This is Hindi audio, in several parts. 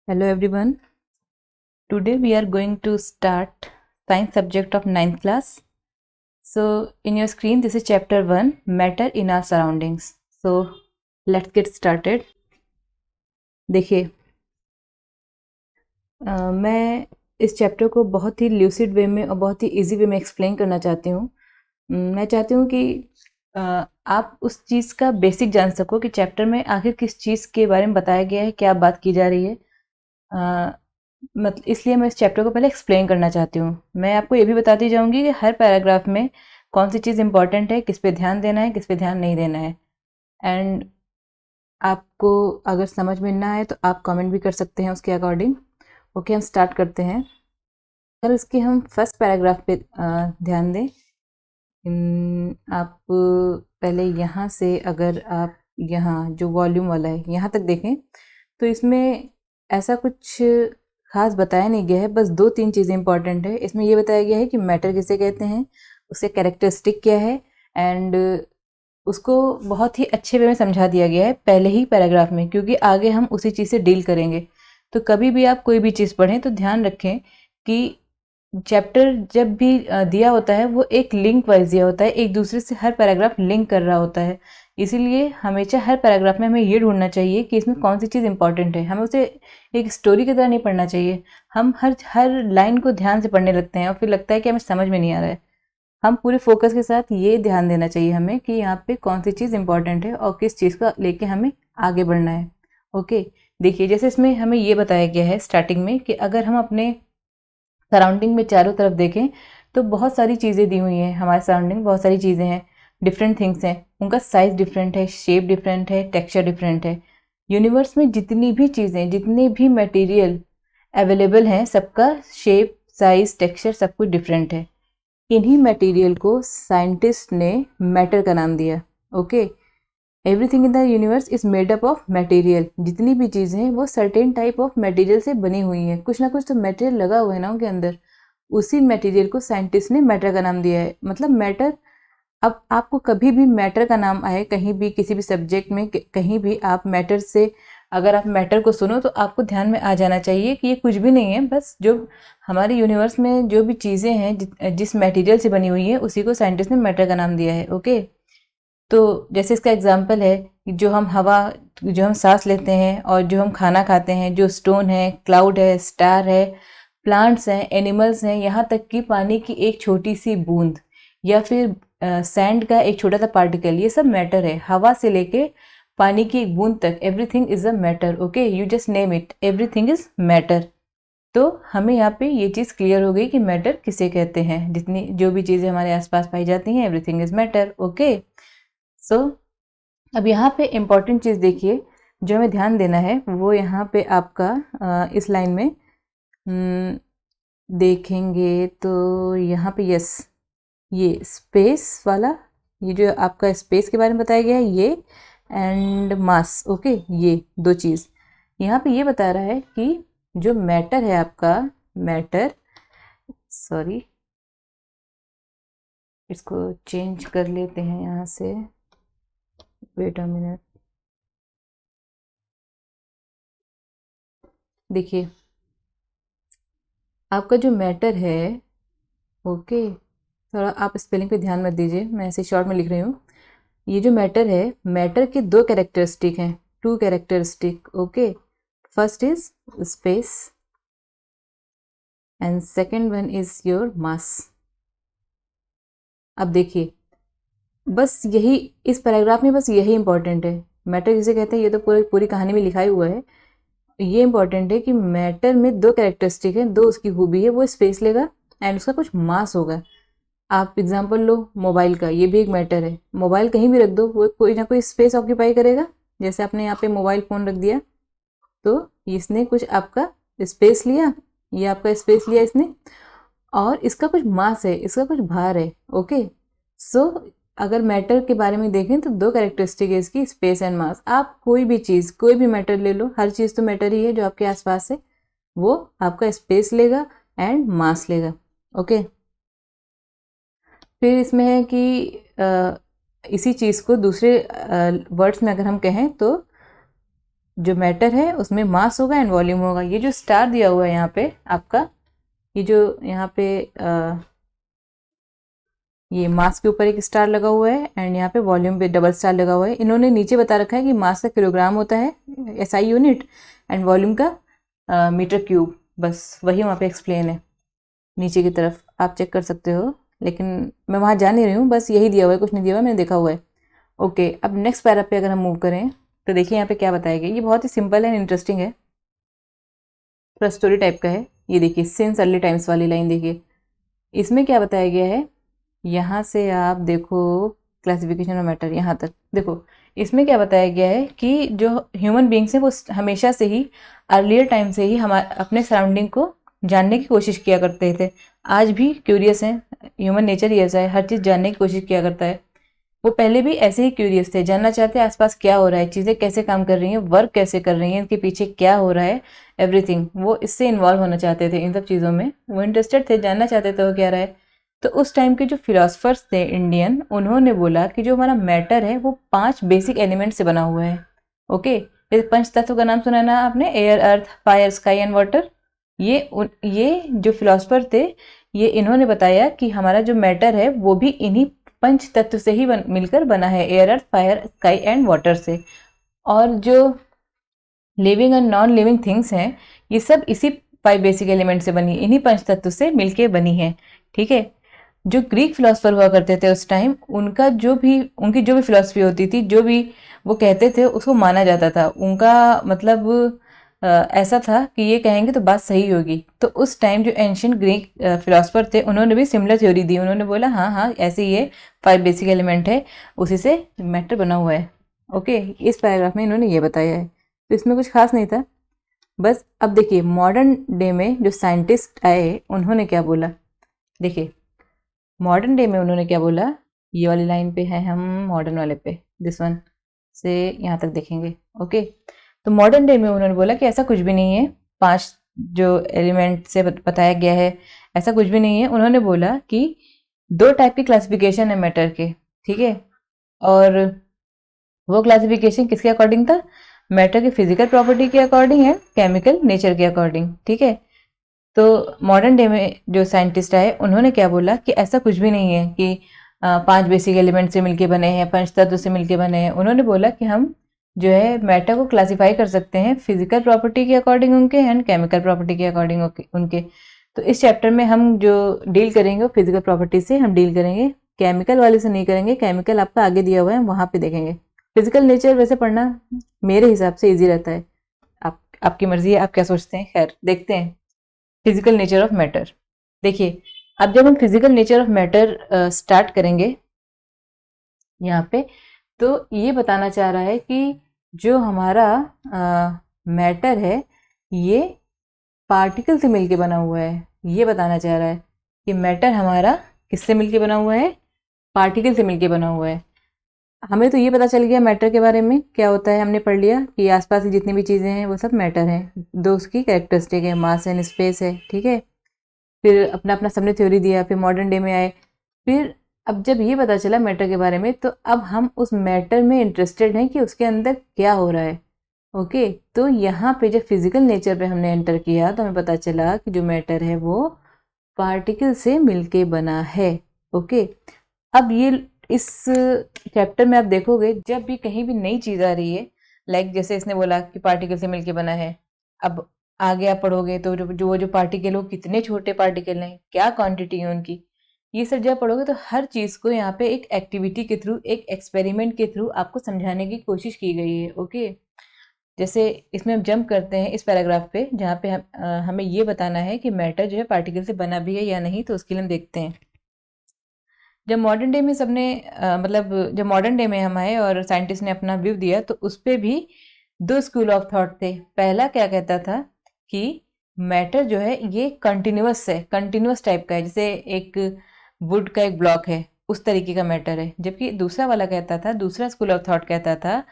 Hello everyone. Today we are going to start science subject of ninth class. So in your screen this is chapter 1, matter in our surroundings. So let's get started. देखिए मैं इस चैप्टर को बहुत ही ल्यूसिड वे में और बहुत ही इजी वे में एक्सप्लेन करना चाहती हूँ। मैं चाहती हूँ कि आप उस चीज़ का बेसिक जान सको कि चैप्टर में आखिर किस चीज़ के बारे में बताया गया है, क्या बात की जा रही है। मतलब इसलिए मैं इस चैप्टर को पहले एक्सप्लेन करना चाहती हूँ। मैं आपको ये भी बताती जाऊँगी कि हर पैराग्राफ में कौन सी चीज़ इंपॉर्टेंट है, किस पे ध्यान देना है, किस पे ध्यान नहीं देना है। एंड आपको अगर समझ में ना आए तो आप कमेंट भी कर सकते हैं उसके अकॉर्डिंग। ओके, हम स्टार्ट करते हैं। अगर इसके हम फर्स्ट पैराग्राफ पे ध्यान दें, आप पहले यहाँ से अगर आप यहाँ जो वॉल्यूम वाला है यहाँ तक देखें तो इसमें ऐसा कुछ खास बताया नहीं गया है, बस 2-3 चीज़ें इंपॉर्टेंट है। इसमें ये बताया गया है कि मैटर किसे कहते हैं, उसके कैरेक्टरिस्टिक क्या है, एंड उसको बहुत ही अच्छे वे में समझा दिया गया है पहले ही पैराग्राफ में, क्योंकि आगे हम उसी चीज़ से डील करेंगे। तो कभी भी आप कोई भी चीज़ पढ़ें तो ध्यान रखें कि चैप्टर जब भी दिया होता है वो एक लिंक वाइज दिया होता है, एक दूसरे से हर पैराग्राफ लिंक कर रहा होता है। इसीलिए हमेशा हर पैराग्राफ में हमें ये ढूंढना चाहिए कि इसमें कौन सी चीज़ इंपॉर्टेंट है। हमें उसे एक स्टोरी की तरह नहीं पढ़ना चाहिए। हम हर हर लाइन को ध्यान से पढ़ने लगते हैं और फिर लगता है कि हमें समझ में नहीं आ रहा है। हम पूरे फोकस के साथ ये ध्यान देना चाहिए हमें कि यहाँ पे कौन सी चीज़ इंपॉर्टेंट है और किस चीज़ का लेके हमें आगे बढ़ना है। ओके, देखिए जैसे इसमें हमें ये बताया गया है स्टार्टिंग में कि अगर हम अपने सराउंडिंग में चारों तरफ देखें तो बहुत सारी चीज़ें दी हुई हैं। हमारे सराउंडिंग बहुत सारी चीज़ें हैं, डिफरेंट थिंग्स हैं, उनका साइज डिफरेंट है, शेप डिफरेंट है, टेक्सचर डिफरेंट है। यूनिवर्स में जितनी भी चीज़ें, जितने भी मटेरियल अवेलेबल हैं, सबका शेप, साइज, टेक्सचर सब कुछ डिफरेंट है। इन्हीं मटेरियल को साइंटिस्ट ने मैटर का नाम दिया। Okay, everything in the universe is made up of material. जितनी भी चीज़ें हैं वो सर्टेन टाइप ऑफ मटेरियल से बनी हुई हैं, कुछ ना कुछ तो मटेरियल लगा हुआ है ना उनके अंदर। उसी मटेरियल को साइंटिस्ट ने मैटर का नाम दिया है। मतलब मैटर, अब आपको कभी भी मैटर का नाम आए कहीं भी किसी भी सब्जेक्ट में, कहीं भी आप मैटर से अगर आप मैटर को सुनो तो आपको ध्यान में आ जाना चाहिए कि ये कुछ भी नहीं है, बस जो हमारे यूनिवर्स में जो भी चीज़ें हैं जिस मटेरियल से बनी हुई है उसी को साइंटिस्ट ने मैटर का नाम दिया है। ओके, तो जैसे इसका एग्जांपल है कि जो हम हवा, जो हम सांस लेते हैं और जो हम खाना खाते हैं, जो स्टोन है, क्लाउड है, स्टार है, प्लांट्स हैं, एनिमल्स हैं, यहाँ तक कि पानी की एक छोटी सी बूंद या फिर सैंड का एक छोटा सा पार्टिकल, ये सब मैटर है। हवा से लेके पानी की एक बूंद तक everything is a matter. Okay, you just name it, everything is matter. तो हमें यहाँ पे ये चीज़ क्लियर हो गई कि मैटर किसे कहते हैं। जितनी जो भी चीज़ें हमारे आसपास पाई जाती हैं, एवरीथिंग इज मैटर। ओके, सो अब यहाँ पे इम्पॉर्टेंट चीज़ देखिए जो हमें ध्यान देना है, वो यहाँ पे आपका इस लाइन में देखेंगे तो यहाँ पे यस, ये स्पेस वाला, ये जो आपका स्पेस के बारे में बताया गया है ये, एंड मास। ओके, ये दो चीज़ यहाँ पे ये बता रहा है कि जो मैटर है आपका, मैटर, सॉरी इसको चेंज कर लेते हैं यहाँ से, वेट अ मिनट। देखिए आपका जो मैटर है, ओके, थोड़ा आप स्पेलिंग पे ध्यान मत दीजिए, मैं ऐसे शॉर्ट में लिख रही हूँ। ये जो मैटर है, मैटर के दो कैरेक्टरिस्टिक हैं, two characteristic. Okay, first is space and second one is your mass. अब देखिए बस यही इस पैराग्राफ में बस यही इंपॉर्टेंट है। मैटर किसे कहते हैं ये तो पूरी पूरी कहानी में लिखा ही हुआ है। ये इंपॉर्टेंट है कि मैटर में दो कैरेक्टरिस्टिक है, दो उसकी खूबी है, वो स्पेस लेगा एंड उसका कुछ मास होगा। आप एग्जांपल लो मोबाइल का, ये भी एक मैटर है। मोबाइल कहीं भी रख दो वो कोई ना कोई स्पेस ऑक्यूपाई करेगा। जैसे आपने यहाँ पे मोबाइल फ़ोन रख दिया तो इसने कुछ आपका स्पेस लिया, ये आपका स्पेस लिया इसने, और इसका कुछ मास है, इसका कुछ भार है। ओके, सो अगर मैटर के बारे में देखें तो दो कैरेक्टरिस्टिक है इसकी, स्पेस एंड मास। आप कोई भी चीज़, कोई भी मैटर ले लो, हर चीज़ तो मैटर ही है जो आपके आसपास है, वो आपका स्पेस लेगा एंड मास लेगा। ओके, फिर इसमें है कि इसी चीज़ को दूसरे वर्ड्स में अगर हम कहें तो जो मैटर है उसमें मास होगा एंड वॉल्यूम होगा। ये जो स्टार दिया हुआ है यहाँ पे आपका, ये जो यहाँ पे ये मास के ऊपर एक स्टार लगा हुआ है एंड यहाँ पे वॉल्यूम पे डबल स्टार लगा हुआ है। इन्होंने नीचे बता रखा है कि मास का किलोग्राम होता है, एसआई यूनिट, एंड वॉल्यूम का मीटर क्यूब। बस वही वहाँ पे एक्सप्लेन है नीचे की तरफ, आप चेक कर सकते हो, लेकिन मैं वहाँ जा नहीं रही हूँ, बस यही दिया हुआ है, कुछ नहीं दिया हुआ है, मैंने देखा हुआ है। ओके, अब नेक्स्ट पैरा पे अगर हम मूव करें तो देखिए यहाँ पे क्या बताया गया। ये बहुत ही सिंपल एंड इंटरेस्टिंग है, थोड़ा स्टोरी टाइप का है। ये देखिए सिंस अर्ली टाइम्स वाली लाइन देखिए, इसमें क्या बताया गया है। यहाँ से आप देखो क्लासिफिकेशन ऑफ मैटर, यहाँ तक देखो, इसमें क्या बताया गया है कि जो ह्यूमन बींग्स हैं वो हमेशा से ही अर्लियर टाइम से ही हमारे अपने सराउंडिंग को जानने की कोशिश किया करते थे। आज भी क्यूरियस हैं, ह्यूमन नेचर ही ऐसा है, हर चीज़ जानने की कोशिश किया करता है। वो पहले भी ऐसे ही क्यूरियस थे, जानना चाहते हैं आसपास क्या हो रहा है, चीज़ें कैसे काम कर रही हैं, वर्क कैसे कर रही हैं, इनके पीछे क्या हो रहा है, एवरीथिंग। वो इससे इन्वॉल्व होना चाहते थे, इन सब चीज़ों में वो इंटरेस्टेड थे, जानना चाहते थे वो क्या रहा है। तो उस टाइम के जो फिलोसफर्स थे इंडियन, उन्होंने बोला कि जो हमारा मैटर है वो 5 बेसिक एलिमेंट से बना हुआ है। ओके, ये 5 तत्वों का नाम सुना ना आपने, air, earth, fire, sky and water. ये जो फिलोसफर थे, ये इन्होंने बताया कि हमारा जो मैटर है वो भी इन्हीं 5 तत्व से ही मिलकर बना है, air, earth, fire, sky and water से। और जो living and non living things हैं, ये सब इसी 5 बेसिक एलिमेंट से बनी, इन्हीं 5 तत्व से मिलके बनी है। ठीक है, जो ग्रीक फिलोसफर हुआ करते थे उस टाइम, उनकी जो भी फिलोसफी होती थी, जो भी वो कहते थे उसको माना जाता था। उनका मतलब ऐसा था कि ये कहेंगे तो बात सही होगी। तो उस टाइम जो एंशियंट ग्रीक फिलोसफर थे, उन्होंने भी सिमिलर थ्योरी दी। उन्होंने बोला हाँ हाँ ऐसे ही है, 5 बेसिक एलिमेंट है, उसी से मैटर बना हुआ है। ओके, इस पैराग्राफ में इन्होंने ये बताया है, तो इसमें कुछ खास नहीं था। बस अब देखिए मॉडर्न डे में जो साइंटिस्ट आए उन्होंने क्या बोला। देखिए मॉडर्न डे में उन्होंने क्या बोला, ये वाली लाइन पे है हम, मॉडर्न वाले पे, दिस वन से यहाँ तक देखेंगे। ओके, तो मॉडर्न डे में उन्होंने बोला कि ऐसा कुछ भी नहीं है, 5 जो एलिमेंट से बताया गया है ऐसा कुछ भी नहीं है। उन्होंने बोला कि 2 टाइप की क्लासिफिकेशन है मैटर के, ठीक है, और वो क्लासिफिकेशन किसके अकॉर्डिंग था, मैटर के फिजिकल प्रॉपर्टी के अकॉर्डिंग है, केमिकल नेचर के अकॉर्डिंग। ठीक है, तो मॉडर्न डे में जो साइंटिस्ट आए उन्होंने क्या बोला कि ऐसा कुछ भी नहीं है कि 5 बेसिक एलिमेंट से मिलके बने हैं, 5 तत्व से मिलके बने हैं। उन्होंने बोला कि हम जो है मैटर को क्लासिफाई कर सकते हैं फिजिकल प्रॉपर्टी के अकॉर्डिंग उनके एंड केमिकल प्रॉपर्टी के अकॉर्डिंग उनके। तो इस चैप्टर में हम जो डील करेंगे वो फिजिकल प्रॉपर्टी से हम डील करेंगे, केमिकल वाले से नहीं करेंगे। केमिकल आपका आगे दिया हुआ है, वहाँ पे देखेंगे। फिजिकल नेचर वैसे पढ़ना मेरे हिसाब से ईजी रहता है, आपकी मर्जी है, आप क्या सोचते हैं। खैर देखते हैं फिजिकल नेचर ऑफ मैटर। देखिए अब जब हम physical nature of matter start करेंगे यहाँ पे, तो ये बताना चाह रहा है कि जो हमारा मैटर है ये पार्टिकल से मिलके बना हुआ है। ये बताना चाह रहा है कि मैटर हमारा किससे मिलके बना हुआ है, पार्टिकल से मिलके बना हुआ है। हमें तो ये पता चल गया मैटर के बारे में क्या होता है, हमने पढ़ लिया कि आसपास की जितनी भी चीज़ें हैं वो सब मैटर हैं, 2 उसकी कैरेक्टरिस्टिक है, मास एंड स्पेस है। ठीक है, फिर अपना अपना सबने थ्योरी दिया, फिर मॉडर्न डे में आए। फिर अब जब ये पता चला मैटर के बारे में, तो अब हम उस मैटर में इंटरेस्टेड हैं कि उसके अंदर क्या हो रहा है। ओके, तो यहाँ पे जब फिजिकल नेचर पे हमने एंटर किया तो हमें पता चला कि जो मैटर है वो पार्टिकल से मिलके बना है। ओके, अब ये इस चैप्टर में आप देखोगे जब भी कहीं भी नई चीज़ आ रही है, लाइक जैसे इसने बोला कि पार्टिकल से मिलके बना है, अब आगे आप पढ़ोगे तो जो पार्टिकल हो, कितने छोटे पार्टिकल हैं, क्या क्वांटिटी है उनकी, ये सब जब पढ़ोगे तो हर चीज़ को यहाँ पे एक एक्टिविटी के थ्रू, एक एक्सपेरिमेंट के थ्रू आपको समझाने की कोशिश की गई है। ओके, जैसे इसमें हम जंप करते हैं इस पैराग्राफ पे जहाँ पे हमें ये बताना है कि मैटर जो है पार्टिकल से बना भी है या नहीं, तो उसके लिए हम देखते हैं। जब मॉडर्न डे में सबने मतलब जब मॉडर्न डे में हम आए और साइंटिस्ट ने अपना व्यू दिया, तो उस पर भी 2 स्कूल ऑफ थॉट थे। पहला क्या कहता था कि मैटर जो है ये कंटिन्यूअस है, कंटिन्यूअस टाइप का है, जैसे एक वुड का एक ब्लॉक है उस तरीके का मैटर है। जबकि दूसरा वाला कहता था, दूसरा स्कूल ऑफ थॉट कहता था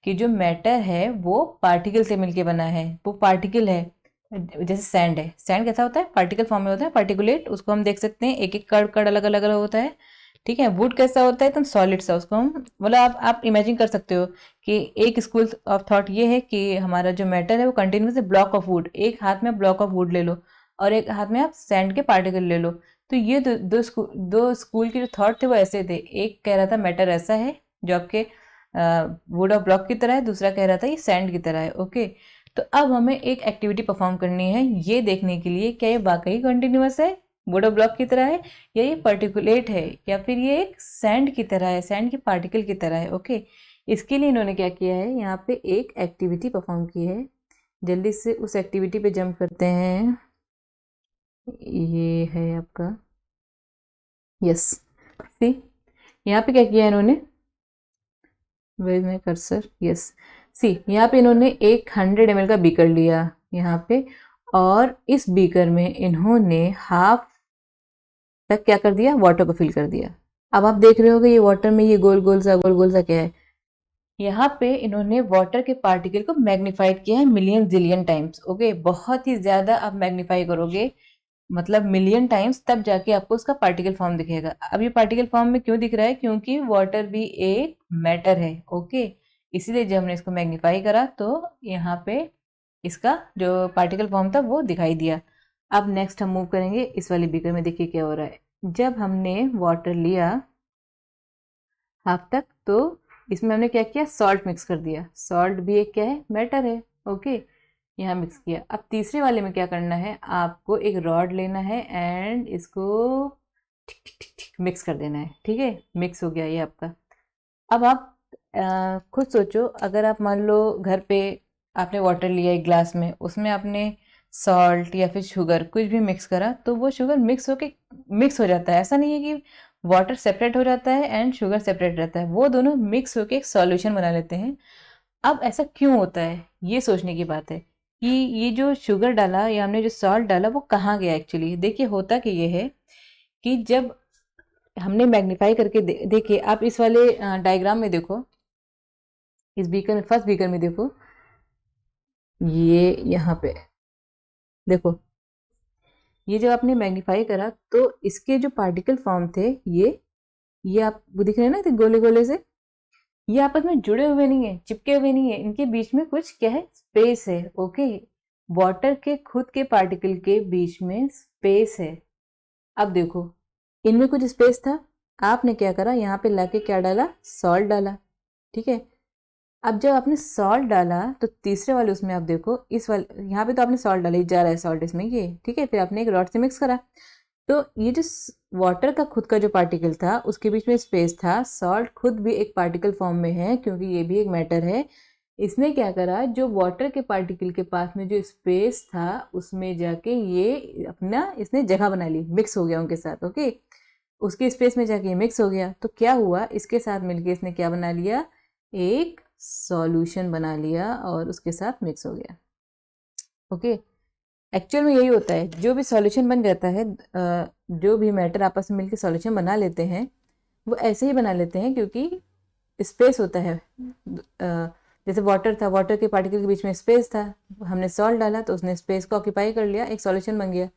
कि जो मैटर है वो पार्टिकल से मिलके बना है, वो पार्टिकल है। जैसे सैंड है, सैंड कैसा होता है, पार्टिकल फॉर्म में होता है, पार्टिकुलेट, उसको हम देख सकते हैं, एक एक कण कण अलग अलग अलग होता है। ठीक है। वुड कैसा होता है, एकदम सॉलिड सा, उसको हम मतलब आप इमेजिन कर सकते हो कि एक स्कूल ऑफ थॉट ये है कि हमारा जो मैटर है वो कंटिन्यूस ब्लॉक ऑफ वुड, एक हाथ में ब्लॉक ऑफ वुड ले लो और एक हाथ में आप सैंड के पार्टिकल ले लो। तो ये दो स्कूल के जो थॉट थे वो ऐसे थे, एक कह रहा था मैटर ऐसा है जो आपके वुड ऑफ ब्लॉक की तरह है, दूसरा कह रहा था ये सैंड की तरह है। ओके, तो अब हमें एक एक्टिविटी परफॉर्म करनी है ये देखने के लिए क्या ये वाकई कंटिन्यूस है, वुड ऑफ ब्लॉक की तरह है, या ये पर्टिकुलेट है, या फिर ये एक सैंड की तरह है, सैंड की पार्टिकल की तरह है। ओके, इसके लिए इन्होंने क्या किया है, यहाँ पे एक एक्टिविटी परफॉर्म की है। जल्दी से उस एक्टिविटी पे जंप करते हैं। ये है आपका, यस, सी यहाँ पे क्या किया इन्होंने, where is my cursor, yes, see यहाँ पे इन्होंने एक 100 ml का बीकर लिया यहाँ पे, और इस बीकर में इन्होंने हाफ तक क्या कर दिया, वाटर को फिल कर दिया। अब आप देख रहे होगे ये वाटर में ये गोल गोल सा क्या है, यहाँ पे इन्होंने वाटर के पार्टिकल को मैग्नीफाइड किया है मिलियन जिलियन टाइम्स। ओके, बहुत ही ज्यादा आप मैग्नीफाई करोगे, मतलब मिलियन टाइम्स, तब जाके आपको उसका पार्टिकल फॉर्म दिखेगा। अब ये पार्टिकल फॉर्म में क्यों दिख रहा है, क्योंकि वाटर भी एक मैटर है। ओके, इसीलिए जब हमने इसको मैग्नीफाई करा तो यहाँ पे इसका जो पार्टिकल फॉर्म था वो दिखाई दिया। अब नेक्स्ट हम मूव करेंगे इस वाली बीकर में, देखिए क्या हो रहा है। जब हमने वाटर लिया हाफ तक, तो इसमें हमने क्या किया, सॉल्ट मिक्स कर दिया। सॉल्ट भी एक क्या है, मैटर है। ओके, यहाँ मिक्स किया। अब तीसरे वाले में क्या करना है, आपको एक रॉड लेना है एंड इसको ठीक ठीक ठीक ठीक मिक्स कर देना है। ठीक है, मिक्स हो गया ये आपका। अब आप खुद सोचो, अगर आप मान लो घर पे आपने वाटर लिया एक ग्लास में, उसमें आपने सॉल्ट या फिर शुगर कुछ भी मिक्स करा, तो वो शुगर मिक्स हो जाता है। ऐसा नहीं है कि वाटर सेपरेट हो जाता है एंड शुगर सेपरेट रहता है, वो दोनों मिक्स होकर एक सॉल्यूशन बना लेते हैं। अब ऐसा क्यों होता है, ये सोचने की बात है कि ये जो शुगर डाला या हमने जो सॉल्ट डाला वो कहाँ गया एक्चुअली। देखिए होता कि ये है कि जब हमने मैग्नीफाई करके देखिए, आप इस वाले डायग्राम में देखो, इस बीकर में, फर्स्ट बीकर में देखो, ये यहाँ पे देखो, ये जब आपने मैग्नीफाई करा तो इसके जो पार्टिकल फॉर्म थे ये आपको दिख रहे हैं ना, तो गोले गोले से, ये आपस में जुड़े हुए नहीं है, चिपके हुए नहीं है, इनके बीच में कुछ क्या है, स्पेस है। ओके, वाटर के खुद के पार्टिकल के बीच में स्पेस है। अब देखो, इनमें कुछ स्पेस था, आपने क्या करा, यहाँ पे लाके क्या डाला, सॉल्ट डाला। ठीक है, अब जब आपने सॉल्ट डाला तो तीसरे वाले उसमें आप देखो, इस वाले यहाँ पे तो आपने सॉल्ट डाला, जा रहा है सॉल्ट इसमें ये, ठीक है, फिर आपने एक रॉड से मिक्स करा, तो ये जो वाटर का खुद का जो पार्टिकल था उसके बीच में स्पेस था, सॉल्ट खुद भी एक पार्टिकल फॉर्म में है क्योंकि ये भी एक मैटर है। इसने क्या करा, जो वाटर के पार्टिकल के पास में जो स्पेस था उसमें जाके ये अपना इसने जगह बना ली, मिक्स हो गया उनके साथ। ओके, उसके स्पेस में जाके ये मिक्स हो गया, तो क्या हुआ, इसके साथ मिलके इसने क्या बना लिया, एक सॉल्यूशन बना लिया और उसके साथ मिक्स हो गया। ओके, एक्चुअल में यही होता है, जो भी सॉल्यूशन बन जाता है, जो भी मैटर आपस में मिलकर सॉल्यूशन बना लेते हैं वो ऐसे ही बना लेते हैं क्योंकि स्पेस होता है। जैसे वाटर था, वाटर के पार्टिकल के बीच में स्पेस था, हमने सॉल्ट डाला तो उसने स्पेस को ऑक्यूपाई कर लिया, एक सॉल्यूशन बन गया।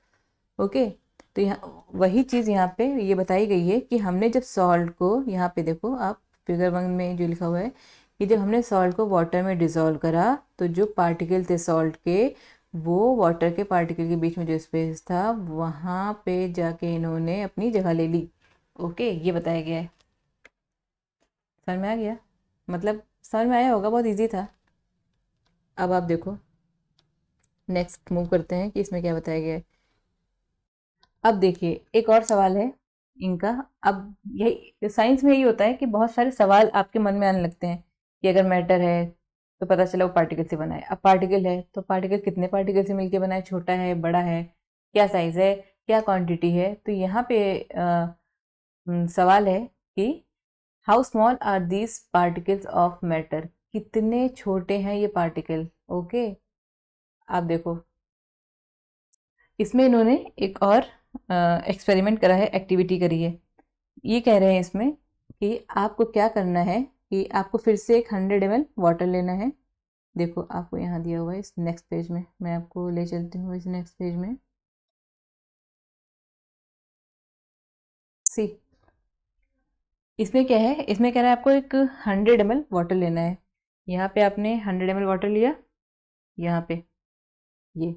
ओके, तो यहाँ वही चीज़ यहाँ पे ये बताई गई है कि हमने जब सॉल्ट को, यहाँ पे देखो आप फिगर 1 में जो लिखा हुआ है कि जब हमने सॉल्ट को वाटर में डिज़ोल्व करा तो जो पार्टिकल थे सॉल्ट के, वो वाटर के पार्टिकल के बीच में जो स्पेस था वहाँ पे जाके इन्होंने अपनी जगह ले ली। ओके, ये बताया गया है। समझ में आ गया, मतलब समझ में आया होगा, बहुत इजी था। अब आप देखो, नेक्स्ट मूव करते हैं कि इसमें क्या बताया गया है। अब देखिए एक और सवाल है इनका। अब यही साइंस में यही होता है कि बहुत सारे सवाल आपके मन में आने लगते हैं कि अगर मैटर है तो पता चला वो पार्टिकल से बना है, अब पार्टिकल है तो पार्टिकल कितने पार्टिकल से मिलके बना है, छोटा है बड़ा है, क्या साइज है, क्या क्वांटिटी है। तो यहाँ पे सवाल है कि how small are these particles of matter, कितने छोटे हैं ये पार्टिकल। ओके, आप देखो इसमें इन्होंने एक और एक्सपेरिमेंट करा है, एक्टिविटी करी है। ये कह रहे हैं इसमें कि आपको क्या करना है कि आपको फिर से एक 100 ml वाटर लेना है। देखो आपको यहाँ दिया हुआ है इस नेक्स्ट पेज में, मैं आपको ले चलती हूँ इस नेक्स्ट पेज में। सी इसमें क्या है, इसमें कह रहा है आपको एक 100 ml वाटर लेना है। यहाँ पे आपने 100 ml वाटर लिया, यहाँ पे ये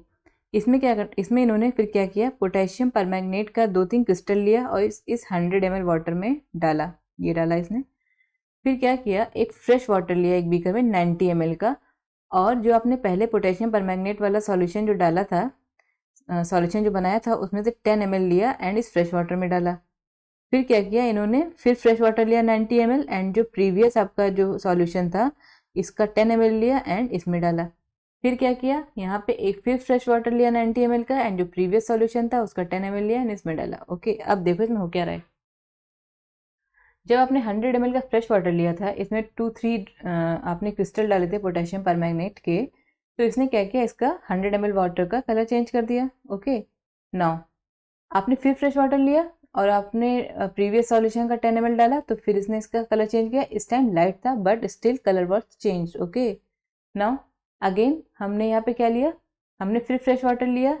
इसमें इसमें इन्होंने फिर क्या किया, पोटेशियम परमैंगनेट का 2-3 क्रिस्टल लिया और इस 100 ml वाटर में डाला, ये डाला इसने। फिर क्या किया, एक फ्रेश वाटर लिया एक बीकर में 90 ml का, और जो आपने पहले पोटेशियम परमैंगनेट वाला सॉल्यूशन जो डाला था, सॉल्यूशन जो बनाया था, उसमें से 10 ml लिया एंड इस फ्रेश वाटर में डाला। फिर क्या किया इन्होंने, फिर फ्रेश वाटर लिया 90 ml एंड जो प्रीवियस आपका जो सॉल्यूशन था इसका 10 ml लिया एंड इसमें डाला। फिर क्या किया, यहाँ पे एक फिर फ्रेश वाटर लिया 90 ml का एंड जो प्रीवियस सॉल्यूशन था उसका 10 ml लिया एंड इसमें डाला। ओके, अब देखो इसमें हो क्या रहा है। जब आपने 100 ml का फ्रेश वाटर लिया था, इसमें 2-3 आपने क्रिस्टल डाले थे पोटेशियम परमैंगनेट के, तो इसने क्या किया, इसका 100 ml वाटर का कलर चेंज कर दिया। ओके, नाउ आपने फिर फ्रेश वाटर लिया और आपने प्रीवियस सॉल्यूशन का 10 ml डाला, तो फिर इसने इसका कलर चेंज किया। इस टाइम लाइट था but still colour was change. Okay, now again हमने यहाँ पे क्या लिया, हमने फिर फ्रेश वाटर लिया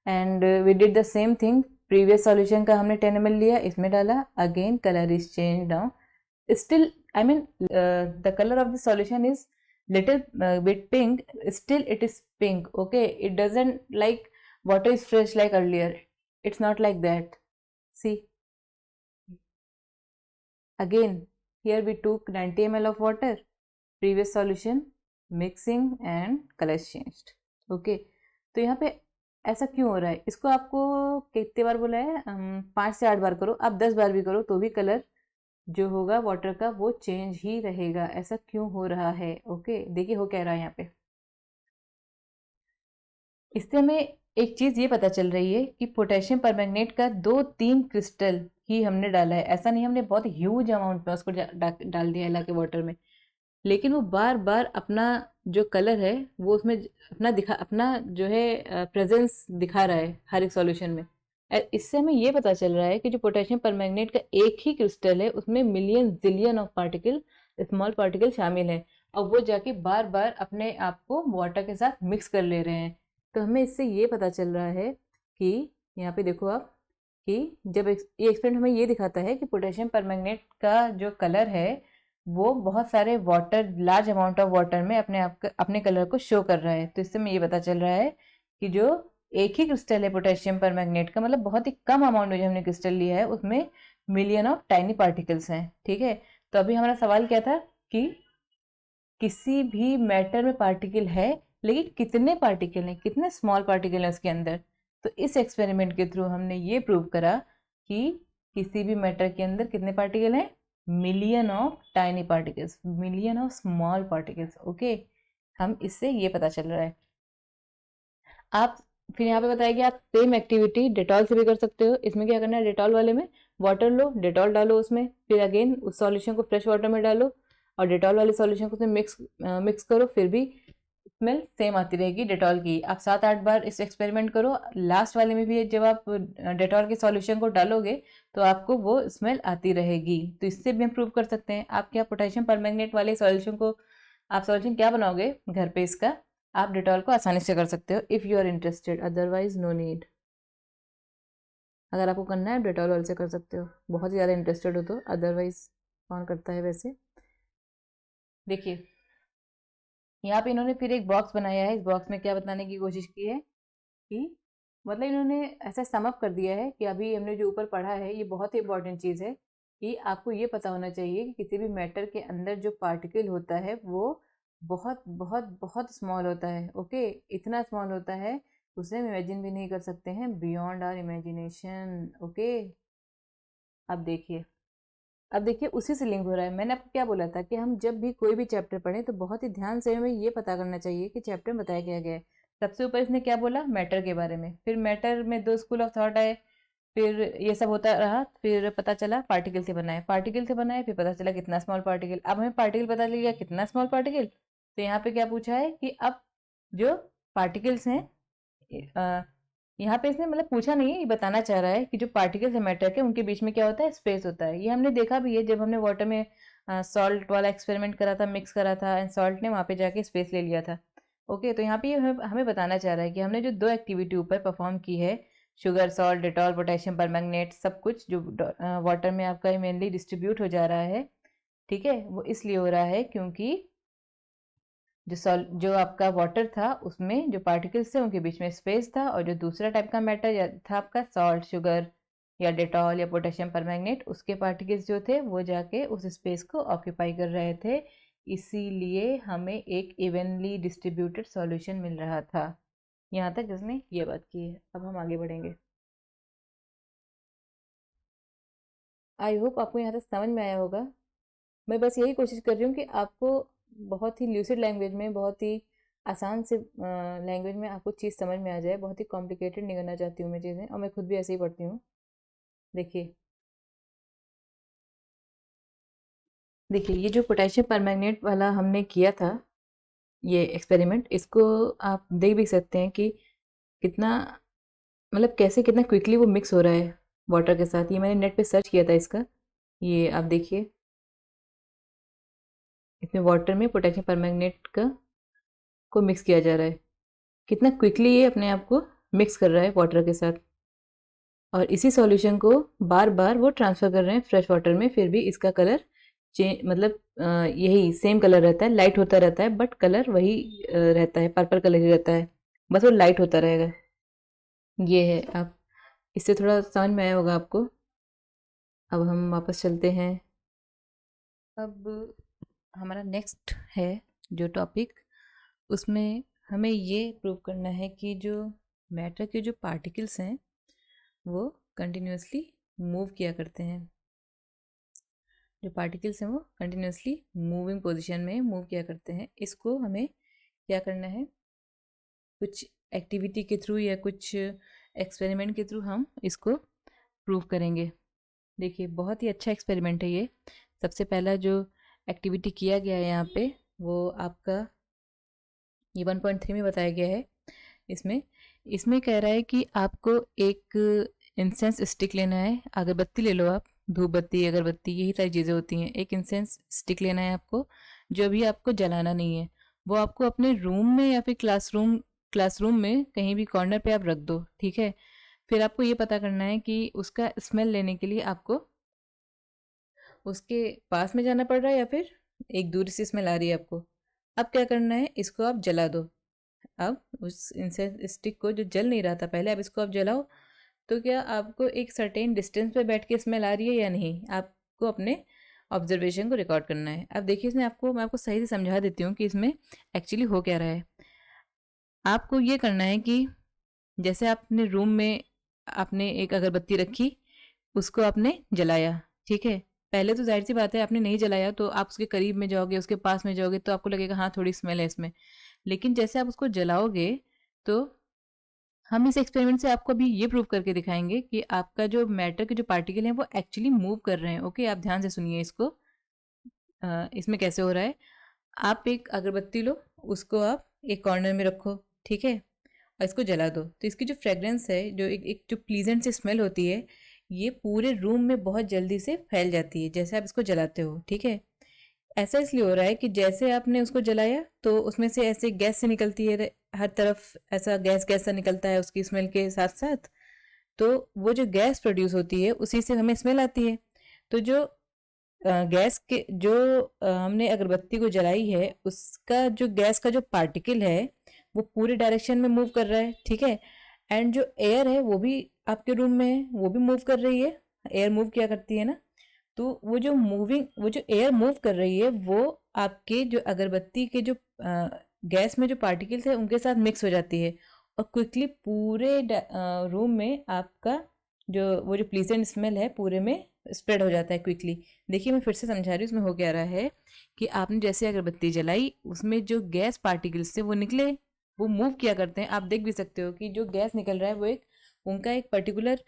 and we did the same thing. Previous solution का हमने 10 ml लिया, इसमें डाला, again colour is change. Now still, I mean, the color of the solution is little bit pink, still it is pink. Okay, it doesn't like water is fresh like earlier, it's not like that. See, again here we took 90 ml of water, previous solution, mixing and color changed. Okay, तो यहाँ पे ऐसा क्यों हो रहा है, इसको आपको कितने बार बोला है, 5 से 8 बार करो, आप 10 बार भी करो तो भी कलर जो होगा वाटर का वो चेंज ही रहेगा। ऐसा क्यों हो रहा है? ओके, देखिए हो क्या रहा है यहाँ पे। इससे हमें एक चीज़ ये पता चल रही है कि पोटेशियम परमैंगनेट का 2-3 क्रिस्टल ही हमने डाला है, ऐसा नहीं हमने बहुत ह्यूज अमाउंट में उसको डाल दिया है लाके वाटर में, लेकिन वो बार बार अपना जो कलर है वो उसमें अपना जो है प्रेजेंस दिखा रहा है हर एक सॉल्यूशन में। इससे हमें ये पता चल रहा है कि जो पोटेशियम परमैंगनेट का एक ही क्रिस्टल है उसमें million zillion of particle, small particle शामिल हैं और वो जाके बार बार अपने आप को वाटर के साथ मिक्स कर ले रहे हैं। तो हमें इससे ये पता चल रहा है कि यहाँ पे देखो आप कि जब ये एक्सपेरिमेंट हमें ये दिखाता है कि पोटेशियम परमैंगनेट का जो कलर है वो बहुत सारे water, large amount of water में अपने कलर को शो कर रहा है। तो इससे हमें ये पता चल रहा है कि जो एक ही क्रिस्टल है पोटेशियम परमैंगनेट का, मतलब बहुत ही कम अमाउंट में जो हमने क्रिस्टल लिया है उसमें मिलियन ऑफ टाइनी पार्टिकल्स हैं। ठीक है, तो अभी हमारा सवाल क्या था कि किसी भी मैटर में पार्टिकल है, लेकिन कितने पार्टिकल हैं, कितने स्मॉल पार्टिकल हैं उसके अंदर। तो इस एक्सपेरिमेंट के थ्रू हमने ये प्रूव करा कि किसी भी मैटर के अंदर कितने पार्टिकल हैं, million of tiny particles, million of small particles. Okay, हम इससे ये पता चल रहा है। आप फिर यहाँ पे बताया कि आप सेम एक्टिविटी डेटॉल से भी कर सकते हो। इसमें क्या करना है, डेटॉल वाले में वाटर लो, डेटॉल डालो उसमें, फिर अगेन उस सॉल्यूशन को फ्रेश वाटर में डालो और डेटॉल वाले सॉल्यूशन को उसमें मिक्स करो, फिर भी स्मेल सेम आती रहेगी डेटॉल की। आप 7-8 बार इस एक्सपेरिमेंट करो, लास्ट वाले में भी जब आप डेटॉल के सॉल्यूशन को डालोगे तो आपको वो स्मेल आती रहेगी। तो इससे भी हम प्रूव कर सकते हैं। आप क्या पोटेशियम परमैंगनेट वाले सॉल्यूशन को, आप सॉल्यूशन क्या बनाओगे घर पे इसका, आप डेटॉल को आसानी से कर सकते हो if you are interested, otherwise no need. अगर आपको करना है डेटॉल वाले से कर सकते हो, बहुत ही ज़्यादा इंटरेस्टेड हो तो, अदरवाइज कौन करता है वैसे। देखिए यहाँ पे इन्होंने फिर एक बॉक्स बनाया है, इस बॉक्स में क्या बताने की कोशिश की है कि मतलब इन्होंने ऐसा सम अप कर दिया है कि अभी हमने जो ऊपर पढ़ा है ये बहुत ही इंपॉर्टेंट चीज़ है कि आपको ये पता होना चाहिए कि किसी भी मैटर के अंदर जो पार्टिकल होता है वो बहुत बहुत बहुत स्मॉल होता है। ओके, इतना स्मॉल होता है उसे हम इमेजिन भी नहीं कर सकते हैं, बियॉन्ड आवर इमेजिनेशन। ओके, अब देखिए उसी से लिंक हो रहा है। मैंने आपको क्या बोला था कि हम जब भी कोई भी चैप्टर पढ़ें तो बहुत ही ध्यान से हमें ये पता करना चाहिए कि चैप्टर में बताया क्या गया है। सबसे ऊपर इसने क्या बोला, मैटर के बारे में, फिर मैटर में 2 स्कूल ऑफ थॉट आए, फिर ये सब होता रहा, फिर पता चला पार्टिकल से बना है, पार्टिकल से बना है, फिर पता चला कितना स्मॉल पार्टिकल। अब हमें पार्टिकल पता चल गया कितना स्मॉल पार्टिकल। तो यहाँ पे क्या पूछा है कि अब जो पार्टिकल्स हैं, यहाँ पे इसने मतलब पूछा नहीं है, ये बताना चाह रहा है कि जो पार्टिकल्स है मैटर के उनके बीच में क्या होता है, स्पेस होता है। ये हमने देखा भी है जब हमने वाटर में सॉल्ट वाला एक्सपेरिमेंट करा था, मिक्स करा था एंड सॉल्ट ने वहाँ पे जाके स्पेस ले लिया था। ओके, तो यहाँ पे ये हमें बताना चाह रहा है कि हमने जो 2 एक्टिविटी ऊपर परफॉर्म की है sugar, salt, Dettol, potassium permanganate, सब कुछ जो वाटर में आपका मेनली डिस्ट्रीब्यूट हो जा रहा है, ठीक है, वो इसलिए हो रहा है क्योंकि जो आपका वाटर था उसमें जो पार्टिकल्स थे उनके बीच में स्पेस था, और जो दूसरा टाइप का मैटर था आपका सॉल्ट, शुगर या डेटॉल या पोटेशियम परमैंगनेट, उसके पार्टिकल्स जो थे वो जाके उस स्पेस को ऑक्यूपाई कर रहे थे, इसीलिए हमें एक इवनली डिस्ट्रीब्यूटेड सॉल्यूशन मिल रहा था। यहाँ तक जिसने ये बात की है। अब हम आगे बढ़ेंगे। आई होप आपको यहाँ तक समझ में आया होगा। मैं बस यही कोशिश कर रही हूँ कि आपको बहुत ही ल्यूसिड लैंग्वेज में, बहुत ही आसान से लैंग्वेज में आपको चीज़ समझ में आ जाए। बहुत ही कॉम्प्लिकेटेड नहीं करना चाहती हूँ मैं चीज़ें, और मैं खुद भी ऐसे ही पढ़ती हूँ। देखिए देखिए, ये जो पोटेशियम परमैंगनेट वाला हमने किया था, ये एक्सपेरिमेंट, इसको आप देख भी सकते हैं कि कितना, मतलब कैसे कितना क्विकली वो मिक्स हो रहा है वाटर के साथ। ये मैंने नेट पे सर्च किया था इसका। ये आप देखिए, इसमें वाटर में पोटेशियम परमैंगनेट का को मिक्स किया जा रहा है। कितना क्विकली ये अपने आप को मिक्स कर रहा है वाटर के साथ, और इसी सॉल्यूशन को बार बार वो ट्रांसफ़र कर रहे हैं फ्रेश वाटर में, फिर भी इसका कलर चेंज, मतलब यही सेम कलर रहता है, लाइट होता रहता है, बट कलर वही रहता है, पर्पल कलर ही रहता है, बस वो लाइट होता रहेगा। ये है, आप इससे थोड़ा समझ में आया होगा आपको। अब हम वापस चलते हैं। अब हमारा नेक्स्ट है जो टॉपिक, उसमें हमें ये प्रूव करना है कि जो मैटर के जो पार्टिकल्स हैं वो कंटिन्यूसली मूव किया करते हैं। जो पार्टिकल्स हैं वो कंटिन्यूसली मूविंग पोजीशन में मूव किया करते हैं। इसको हमें क्या करना है, कुछ एक्टिविटी के थ्रू या कुछ एक्सपेरिमेंट के थ्रू हम इसको प्रूव करेंगे। देखिए, बहुत ही अच्छा एक्सपेरिमेंट है ये। सबसे पहला जो एक्टिविटी किया गया है यहाँ पे, वो आपका ये 1.3 में बताया गया है। इसमें इसमें कह रहा है कि आपको एक इंसेंस स्टिक लेना है, अगरबत्ती ले लो आप, धूप बत्ती, अगरबत्ती, यही सारी चीज़ें होती हैं। एक इंसेंस स्टिक लेना है आपको, जो भी आपको जलाना नहीं है। वो आपको अपने रूम में या फिर क्लासरूम में कहीं भी कॉर्नर पे आप रख दो, ठीक है। फिर आपको ये पता करना है कि उसका स्मेल लेने के लिए आपको उसके पास में जाना पड़ रहा है या फिर एक दूर से स्मेल आ रही है आपको। अब क्या करना है, इसको आप जला दो। अब उस इंसेंस स्टिक को, जो जल नहीं रहा था पहले, अब इसको आप जलाओ, तो क्या आपको एक सर्टेन डिस्टेंस पे बैठ के स्मेल आ रही है या नहीं, आपको अपने ऑब्जर्वेशन को रिकॉर्ड करना है। अब देखिए, इसमें मैं आपको सही से समझा देती हूँ कि इसमें एक्चुअली हो क्या रहा है। आपको ये करना है कि जैसे आपने रूम में आपने एक अगरबत्ती रखी, उसको आपने जलाया, ठीक है। पहले तो जाहिर सी बात है, आपने नहीं जलाया तो आप उसके करीब में जाओगे, उसके पास में जाओगे, तो आपको लगेगा हाँ थोड़ी स्मेल है इसमें। लेकिन जैसे आप उसको जलाओगे, तो हम इस एक्सपेरिमेंट से आपको अभी ये प्रूव करके दिखाएंगे कि आपका जो मैटर के जो पार्टिकल हैं वो एक्चुअली मूव कर रहे हैं। ओके, आप ध्यान से सुनिए इसको। इसमें कैसे हो रहा है, आप एक अगरबत्ती लो, उसको आप एक कॉर्नर में रखो, ठीक है, और इसको जला दो, तो इसकी जो फ्रेग्रेंस है, जो एक जो प्लीजेंट सी स्मेल होती है, ये पूरे रूम में बहुत जल्दी से फैल जाती है जैसे आप इसको जलाते हो, ठीक है। ऐसा इसलिए हो रहा है कि जैसे आपने उसको जलाया तो उसमें से ऐसे गैस से निकलती है, हर तरफ ऐसा गैस गैस सा निकलता है उसकी स्मेल के साथ साथ। तो वो जो गैस प्रोड्यूस होती है उसी से हमें स्मेल आती है। तो जो गैस के जो हमने अगरबत्ती को जलाई है, उसका जो गैस का जो पार्टिकल है वो पूरे डायरेक्शन में मूव कर रहा है, ठीक है। एंड जो एयर है वो भी आपके रूम में है, वो भी मूव कर रही है। एयर मूव क्या करती है ना, तो वो जो एयर मूव कर रही है वो आपके जो अगरबत्ती के जो गैस में जो पार्टिकल्स है उनके साथ मिक्स हो जाती है, और क्विकली पूरे रूम में आपका जो वो जो प्लीजेंट स्मेल है पूरे में स्प्रेड हो जाता है क्विकली। देखिए, मैं फिर से समझा रही हूँ, इसमें हो क्या रहा है कि आपने जैसे अगरबत्ती जलाई, उसमें जो गैस पार्टिकल्स थे वो निकले, वो मूव किया करते हैं। आप देख भी सकते हो कि जो गैस निकल रहा है वो उनका एक पर्टिकुलर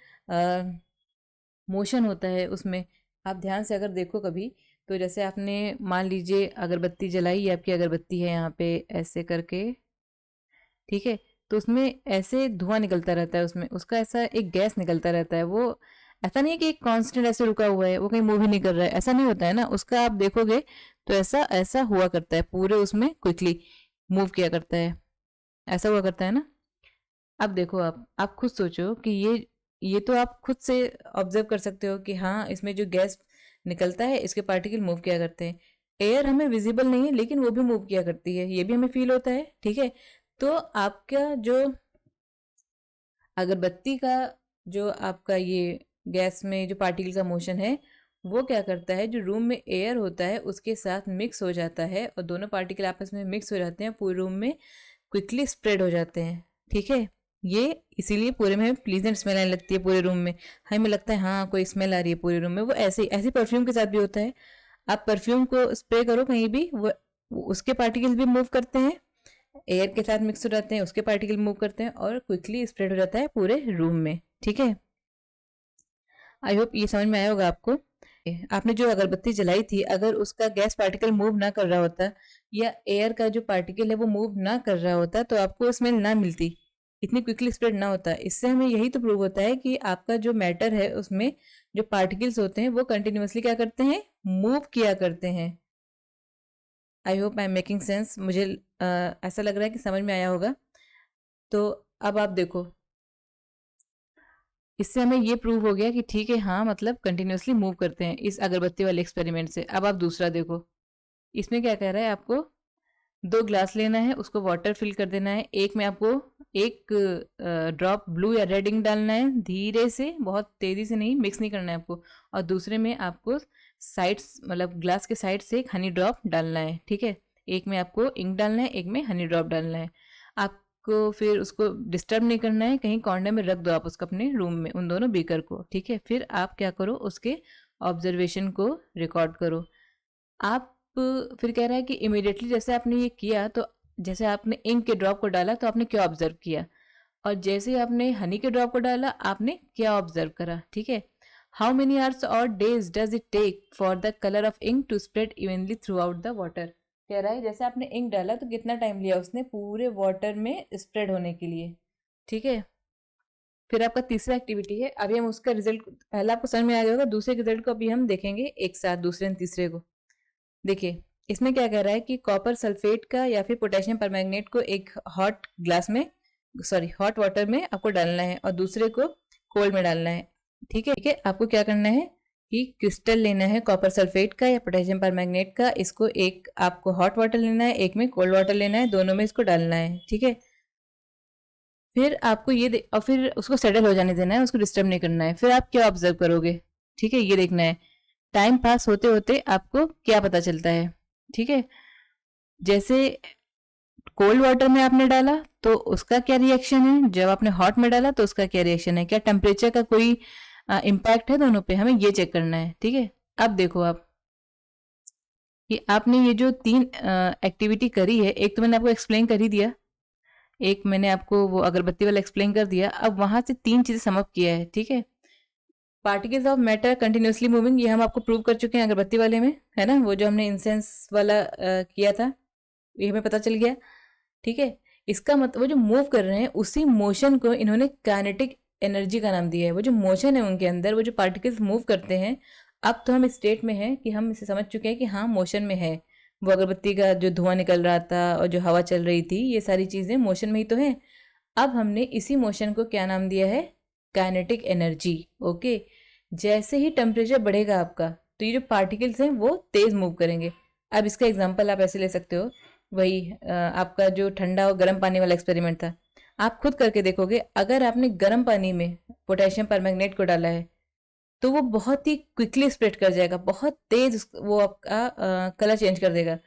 मोशन होता है उसमें। आप ध्यान से अगर देखो कभी, तो जैसे आपने मान लीजिए अगरबत्ती जलाई, ये आपकी अगरबत्ती है यहाँ पे ऐसे करके, ठीक है, तो उसमें ऐसे धुआं निकलता रहता है, उसमें उसका ऐसा एक गैस निकलता रहता है। वो ऐसा नहीं है कि एक कांस्टेंट ऐसे रुका हुआ है, वो कहीं मूव ही नहीं कर रहा है, ऐसा नहीं होता है ना उसका। आप देखोगे तो ऐसा ऐसा हुआ करता है, पूरे उसमें क्विकली मूव किया करता है, ऐसा हुआ करता है ना। अब देखो, आप खुद सोचो कि ये तो आप खुद से ऑब्जर्व कर सकते हो कि हाँ, इसमें जो गैस निकलता है इसके पार्टिकल मूव किया करते हैं। एयर हमें विजिबल नहीं है लेकिन वो भी मूव किया करती है, ये भी हमें फील होता है, ठीक है। तो आपका जो अगरबत्ती का जो आपका ये गैस में जो पार्टिकल का मोशन है, वो क्या करता है, जो रूम में एयर होता है उसके साथ मिक्स हो जाता है और दोनों पार्टिकल आपस में मिक्स हो जाते हैं, पूरे रूम में क्विकली स्प्रेड हो जाते हैं, ठीक है। ये इसीलिए पूरे में प्लीजेंट स्मेल आने लगती है पूरे रूम में, हमें लगता है हाँ कोई स्मेल आ रही है पूरे रूम में। वो ऐसे ऐसे परफ्यूम के साथ भी होता है। आप परफ्यूम को स्प्रे करो कहीं भी, वो उसके पार्टिकल्स भी मूव करते हैं, एयर के साथ मिक्स हो जाते हैं, उसके पार्टिकल मूव करते हैं और क्विकली स्प्रेड हो जाता है पूरे रूम में, ठीक है। आई होप ये समझ में आया होगा आपको। आपने जो अगरबत्ती जलाई थी, अगर उसका गैस पार्टिकल मूव ना कर रहा होता या एयर का जो पार्टिकल है वो मूव ना कर रहा होता तो आपको स्मेल ना मिलती, इतनी क्विकली स्प्रेड ना होता। इससे हमें यही तो प्रूव होता है कि आपका जो मैटर है उसमें जो पार्टिकल्स होते हैं वो कंटिन्यूअसली क्या करते हैं, मूव किया करते हैं। I hope I am making sense. मुझे ऐसा लग रहा है कि समझ में आया होगा। तो अब आप देखो, इससे हमें ये प्रूव हो गया कि ठीक है, हाँ मतलब कंटिन्यूअसली मूव करते हैं इस अगरबत्ती वाले एक्सपेरिमेंट से। अब आप दूसरा देखो, इसमें क्या कह रहा है, आपको 2 ग्लास लेना है, उसको वाटर फिल कर देना है। एक में आपको एक ड्रॉप ब्लू या रेड इंक डालना है, धीरे से, बहुत तेजी से नहीं, मिक्स नहीं करना है आपको। और दूसरे में आपको साइड्स, मतलब ग्लास के साइड से एक हनी ड्रॉप डालना है, ठीक है। एक में आपको इंक डालना है, एक में हनी ड्रॉप डालना है। आपको फिर उसको डिस्टर्ब नहीं करना है, कहीं कॉर्नर में रख दो आप उसको अपने रूम में, उन दोनों बीकर को, ठीक है। फिर आप क्या करो, उसके ऑब्जर्वेशन को रिकॉर्ड करो। आप फिर कह रहा है कि इमिडिएटली जैसे आपने ये किया, तो जैसे आपने इंक के ड्रॉप को डाला तो आपने क्या ऑब्जर्व किया, और जैसे ही आपने हनी के ड्रॉप को डाला आपने क्या ऑब्जर्व करा, ठीक है। हाउ मेनी आवर्स और days does it take for the colour of ink to spread evenly throughout the water. कह रहा है जैसे आपने इंक डाला तो कितना टाइम लिया उसने पूरे वाटर में स्प्रेड होने के लिए, ठीक है। फिर आपका तीसरा एक्टिविटी है, अभी हम उसका रिजल्ट, पहला आपको समझ में आ गया होगा, दूसरे रिजल्ट को अभी हम देखेंगे एक साथ, दूसरे और तीसरे को। देखिए, इसमें क्या कह रहा है कि कॉपर सल्फेट का या फिर पोटेशियम परमैंगनेट को एक हॉट ग्लास में, सॉरी हॉट वाटर में आपको डालना है और दूसरे को कोल्ड में डालना है, ठीक है। ठीक है, आपको क्या करना है कि क्रिस्टल लेना है कॉपर सल्फेट का या पोटेशियम परमैंगनेट का, इसको एक आपको हॉट वाटर लेना है, एक में कोल्ड वाटर लेना है, दोनों में इसको डालना है, ठीक है। फिर आपको और फिर उसको सेटल हो जाने देना है, उसको डिस्टर्ब नहीं करना है। फिर आप क्या ऑब्जर्व करोगे, ठीक है, ये देखना है। टाइम पास होते होते आपको क्या पता चलता है, ठीक है। जैसे कोल्ड वाटर में आपने डाला तो उसका क्या रिएक्शन है, जब आपने हॉट में डाला तो उसका क्या रिएक्शन है, क्या टेम्परेचर का कोई इम्पैक्ट है दोनों पे, हमें ये चेक करना है, ठीक है। अब देखो आप कि आपने ये जो 3 एक्टिविटी करी है, एक तो मैंने आपको एक्सप्लेन कर ही दिया, एक मैंने आपको वो अगरबत्ती वाला एक्सप्लेन कर दिया, अब वहां से 3 चीजें समअप किया है, ठीक है। Particles of matter continuously moving, ये हम आपको प्रूव कर चुके हैं अगरबत्ती वाले में, है ना, वो जो हमने इंसेंस वाला किया था, ये हमें पता चल गया, ठीक है। इसका मतलब वो जो मूव कर रहे हैं उसी मोशन को इन्होंने काइनेटिक एनर्जी का नाम दिया है। वो जो मोशन है उनके अंदर, वो जो पार्टिकल्स मूव करते हैं, अब तो हम इस स्टेट में हैं कि हम इसे समझ चुके हैं कि हाँ मोशन में है। वो अगरबत्ती का जो धुआं निकल रहा था और जो हवा चल रही थी, ये सारी चीजें मोशन में ही तो हैं। अब हमने इसी मोशन को क्या नाम दिया है, काइनेटिक एनर्जी, ओके। जैसे ही टेम्परेचर बढ़ेगा आपका, तो ये जो पार्टिकल्स हैं वो तेज मूव करेंगे। अब इसका एग्जांपल आप ऐसे ले सकते हो, वही आपका जो ठंडा और गर्म पानी वाला एक्सपेरिमेंट था, आप खुद करके देखोगे, अगर आपने गर्म पानी में पोटेशियम परमैंगनेट को डाला है तो वो बहुत ही क्विकली स्प्रेड कर जाएगा, बहुत तेज वो आपका कलर चेंज कर देगा।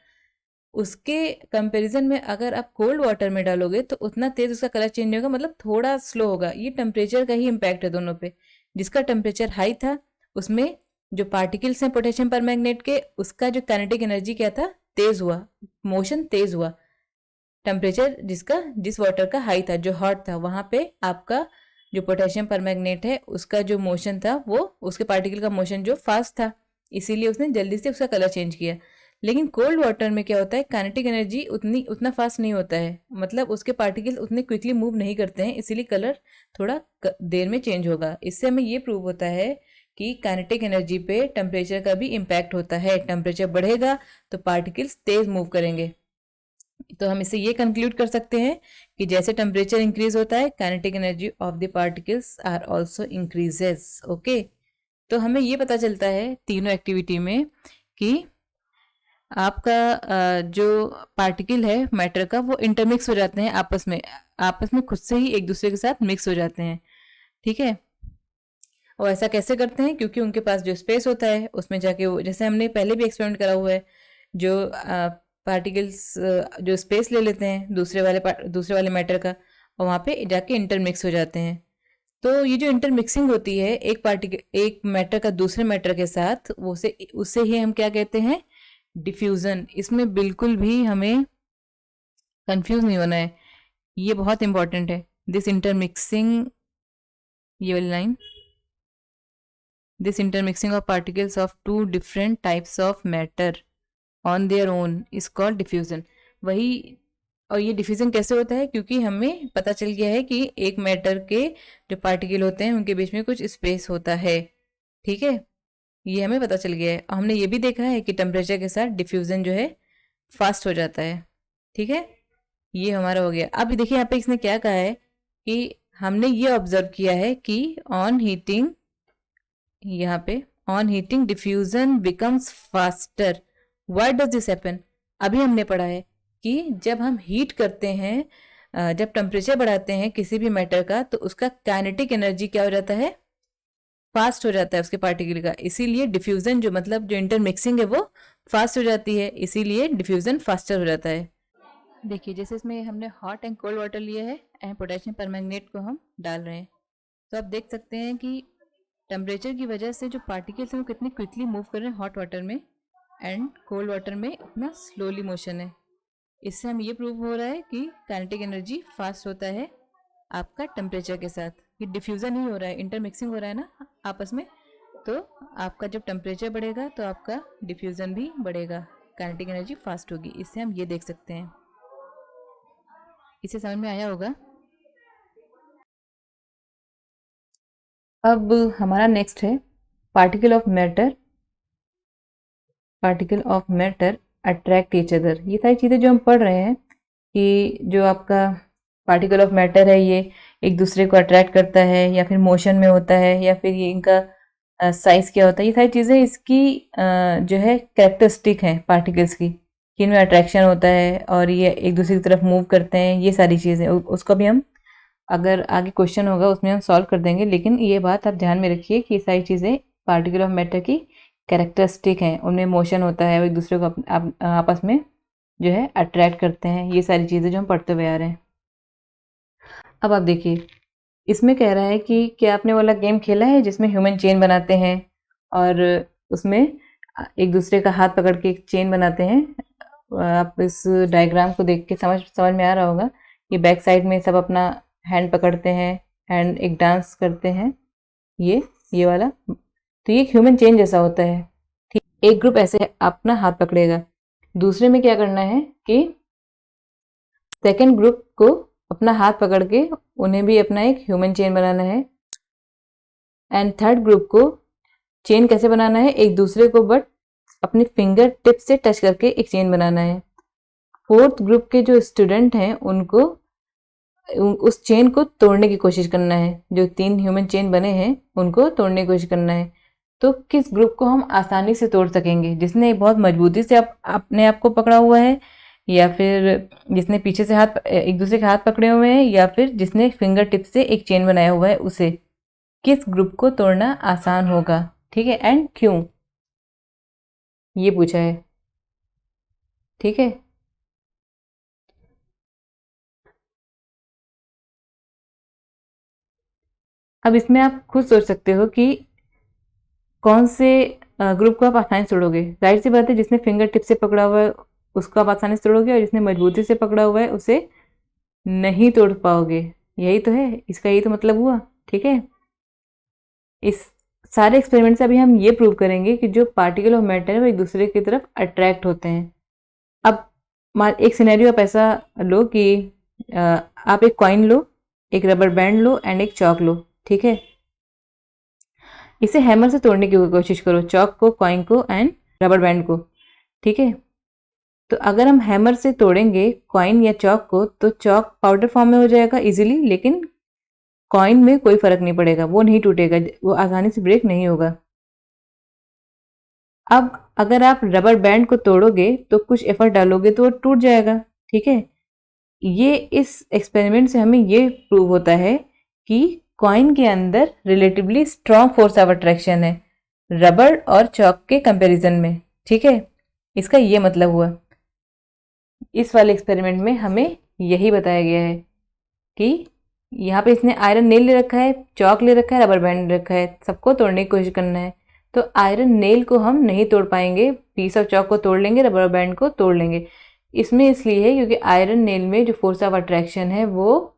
उसके कंपैरिजन में अगर आप कोल्ड वाटर में डालोगे तो उतना तेज उसका कलर चेंज नहीं होगा, मतलब थोड़ा स्लो होगा। ये टेम्परेचर का ही इम्पैक्ट है दोनों पे। जिसका टेम्परेचर हाई था उसमें जो पार्टिकल्स हैं पोटेशियम परमैंगनेट के, उसका जो काइनेटिक एनर्जी क्या था, तेज हुआ, मोशन तेज हुआ। टेम्परेचर जिस वाटर का हाई था, जो हॉट था, वहां पे आपका जो पोटेशियम परमैंगनेट है उसका जो मोशन था, वो उसके पार्टिकल का मोशन जो फास्ट था, इसीलिए उसने जल्दी से उसका कलर चेंज किया। लेकिन कोल्ड वाटर में क्या होता है, काइनेटिक एनर्जी उतना फास्ट नहीं होता है, मतलब उसके पार्टिकल उतने क्विकली मूव नहीं करते हैं, इसीलिए कलर थोड़ा देर में चेंज होगा। इससे हमें ये प्रूव होता है कि काइनेटिक एनर्जी पे टेम्परेचर का भी इम्पैक्ट होता है। टेम्परेचर बढ़ेगा तो पार्टिकल्स तेज मूव करेंगे। तो हम इसे ये कंक्लूड कर सकते हैं कि जैसे टेम्परेचर इंक्रीज होता है kinetic energy of the particles are also increases. Okay, तो हमें ये पता चलता है तीनों एक्टिविटी में कि आपका जो पार्टिकल है मैटर का वो इंटरमिक्स हो जाते हैं आपस में खुद से ही एक दूसरे के साथ मिक्स हो जाते हैं। ठीक है, और ऐसा कैसे करते हैं? क्योंकि उनके पास जो स्पेस होता है उसमें जाके वो, जैसे हमने पहले भी एक्सपेरिमेंट करा हुआ है, जो पार्टिकल्स जो स्पेस ले लेते हैं दूसरे वाले मैटर का, और वहाँ पे जाके इंटरमिक्स हो जाते हैं। तो ये जो इंटरमिक्सिंग होती है एक मैटर का दूसरे मैटर के साथ, वो उससे ही हम क्या कहते हैं? डिफ्यूजन। इसमें बिल्कुल भी हमें कंफ्यूज नहीं होना है, ये बहुत इंपॉर्टेंट है। दिस इंटरमिक्सिंग, ये वाली line, this intermixing of particles of two different types of matter on their own is called diffusion. वही, और ये डिफ्यूजन कैसे होता है? क्योंकि हमें पता चल गया है कि एक मैटर के जो पार्टिकल होते हैं उनके बीच में कुछ स्पेस होता है। ठीक है, ये हमें पता चल गया है। हमने ये भी देखा है कि टेम्परेचर के साथ डिफ्यूजन जो है फास्ट हो जाता है। ठीक है, ये हमारा हो गया। अब देखिए यहाँ पे इसने क्या कहा है कि हमने ये ऑब्जर्व किया है कि ऑन हीटिंग, यहाँ पे on heating diffusion becomes faster. Why does this happen? अभी हमने पढ़ा है कि जब हम हीट करते हैं, जब टेम्परेचर बढ़ाते हैं किसी भी मैटर का, तो उसका काइनेटिक एनर्जी क्या हो जाता है? फास्ट हो जाता है उसके पार्टिकल का। इसीलिए डिफ्यूजन जो मतलब जो इंटरमिक्सिंग है वो फास्ट हो जाती है, इसीलिए डिफ्यूजन फास्टर हो जाता है। देखिए जैसे इसमें हमने हॉट एंड कोल्ड वाटर लिया है एंड पोटेशियम परमैंगनेट को हम डाल रहे हैं, तो आप देख सकते हैं कि टेम्परेचर की वजह से जो पार्टिकल्स हैं वो कितनी क्विकली मूव कर रहे हैं हॉट वाटर में, एंड कोल्ड वाटर में इतना स्लोली मोशन है। इससे हम ये प्रूव हो रहा है कि काइनेटिक एनर्जी फास्ट होता है आपका टेम्परेचर के साथ। ये डिफ्यूजन नहीं हो रहा है, इंटरमिक्सिंग हो रहा है ना आपस में, तो आपका जब टेम्परेचर बढ़ेगा तो आपका डिफ्यूजन भी बढ़ेगा, काइनेटिक एनर्जी फास्ट होगी। इससे हम ये देख सकते हैं। इसे समझ में आया होगा। अब हमारा नेक्स्ट है particle of matter. Particle of matter attract each other. ये सारी चीज़ें जो हम पढ़ रहे हैं कि जो आपका पार्टिकल ऑफ मैटर है ये एक दूसरे को अट्रैक्ट करता है, या फिर मोशन में होता है, या फिर ये इनका साइज क्या होता है, ये सारी चीज़ें इसकी जो है कैरेक्टरिस्टिक हैं पार्टिकल्स की, कि इनमें अट्रैक्शन होता है और ये एक दूसरे की तरफ मूव करते हैं। ये सारी चीज़ें उसको भी हम, अगर आगे क्वेश्चन होगा उसमें हम सॉल्व कर देंगे, लेकिन ये बात आप ध्यान में रखिए कि ये सारी चीज़ें पार्टिकल ऑफ मैटर की कैरेक्टरिस्टिक हैं, उनमें मोशन होता है, वो एक दूसरे को आपस में जो है अट्रैक्ट करते हैं। ये सारी चीज़ें जो हम पढ़ते हुए आ रहे हैं। अब आप देखिए इसमें कह रहा है कि क्या आपने वाला गेम खेला है जिसमें ह्यूमन चेन बनाते हैं और उसमें एक दूसरे का हाथ पकड़ के एक चेन बनाते हैं। आप इस डायग्राम को देख के समझ में आ रहा होगा। ये बैक साइड में सब अपना हैंड पकड़ते हैं एंड एक डांस करते हैं, ये वाला। तो ये ह्यूमन चेन जैसा होता है। ठीक, एक ग्रुप ऐसे अपना हाथ पकड़ेगा, दूसरे में क्या करना है कि सेकेंड ग्रुप को अपना हाथ पकड़ के उन्हें भी अपना एक ह्यूमन चेन बनाना है, एंड थर्ड ग्रुप को चेन कैसे बनाना है? एक दूसरे को बट अपनी फिंगर टिप से टच करके एक चेन बनाना है। फोर्थ ग्रुप के जो स्टूडेंट हैं उनको उस चेन को तोड़ने की कोशिश करना है, जो 3 ह्यूमन चेन बने हैं उनको तोड़ने की कोशिश करना है। तो किस ग्रुप को हम आसानी से तोड़ सकेंगे? जिसने बहुत मजबूती से अपने आप को पकड़ा हुआ है, या फिर जिसने पीछे से हाथ एक दूसरे के हाथ पकड़े हुए हैं, या फिर जिसने फिंगर टिप से एक चेन बनाया हुआ है, उसे किस ग्रुप को तोड़ना आसान होगा? ठीक है, एंड क्यों, ये पूछा है। ठीक है, अब इसमें आप खुद सोच सकते हो कि कौन से ग्रुप को आप आसानी से तोड़ोगे। जाहिर सी बात है जिसने फिंगर टिप से पकड़ा हुआ है उसको आप आसानी से तोड़ोगे, और जिसने मजबूती से पकड़ा हुआ है उसे नहीं तोड़ पाओगे। यही तो है, इसका यही तो मतलब हुआ। ठीक है, इस सारे एक्सपेरिमेंट से अभी हम ये प्रूव करेंगे कि जो पार्टिकल ऑफ मैटर है वो एक दूसरे की तरफ अट्रैक्ट होते हैं। अब एक सिनेरियो आप ऐसा लो कि आप एक कॉइन लो, एक रबर बैंड लो एंड एक चौक लो। ठीक है, इसे हैमर से तोड़ने की कोशिश करो, चौक को, कॉइन को एंड रबर बैंड को। ठीक है, तो अगर हम हैमर से तोड़ेंगे कॉइन या चॉक को तो चॉक पाउडर फॉर्म में हो जाएगा इजीली, लेकिन कॉइन में कोई फर्क नहीं पड़ेगा, वो नहीं टूटेगा, वो आसानी से ब्रेक नहीं होगा। अब अगर आप रबर बैंड को तोड़ोगे तो कुछ एफर्ट डालोगे तो वो टूट जाएगा, ठीक है। ये इस एक्सपेरिमेंट से हमें ये प्रूव होता है कि कॉइन के अंदर relatively strong force of attraction है रबर और चॉक के कंपैरिजन में, ठीक है। इसका ये मतलब हुआ इस वाले एक्सपेरिमेंट में हमें यही बताया गया है कि यहाँ पे इसने आयरन नेल ले रखा है, चॉक ले रखा है, रबर बैंड ले रखा है, सबको तोड़ने की कोशिश करना है। तो आयरन नेल को हम नहीं तोड़ पाएंगे, पीस ऑफ चॉक को तोड़ लेंगे, रबर बैंड को तोड़ लेंगे। इसमें इसलिए है क्योंकि आयरन नेल में जो फोर्स ऑफ अट्रैक्शन है वो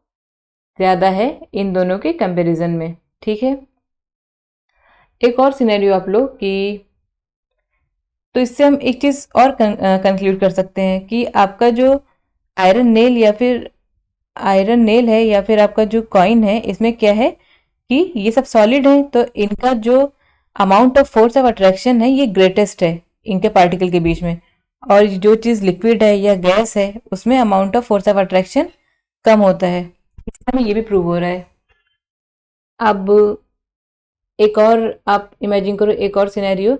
ज़्यादा है इन दोनों के कंपैरिजन में, ठीक है। एक और सिनेरियो आप लो कि तो इससे हम एक चीज़ और कंक्लूड कर सकते हैं कि आपका जो आयरन नेल या फिर आपका जो कॉइन है इसमें क्या है कि ये सब सॉलिड है, तो इनका जो amount of force of attraction है ये ग्रेटेस्ट है इनके पार्टिकल के बीच में, और जो चीज़ लिक्विड है या गैस है उसमें amount of force of attraction कम होता है। इससे हमें ये भी प्रूव हो रहा है। अब एक और आप इमेजिन करो, एक और सिनेरियो,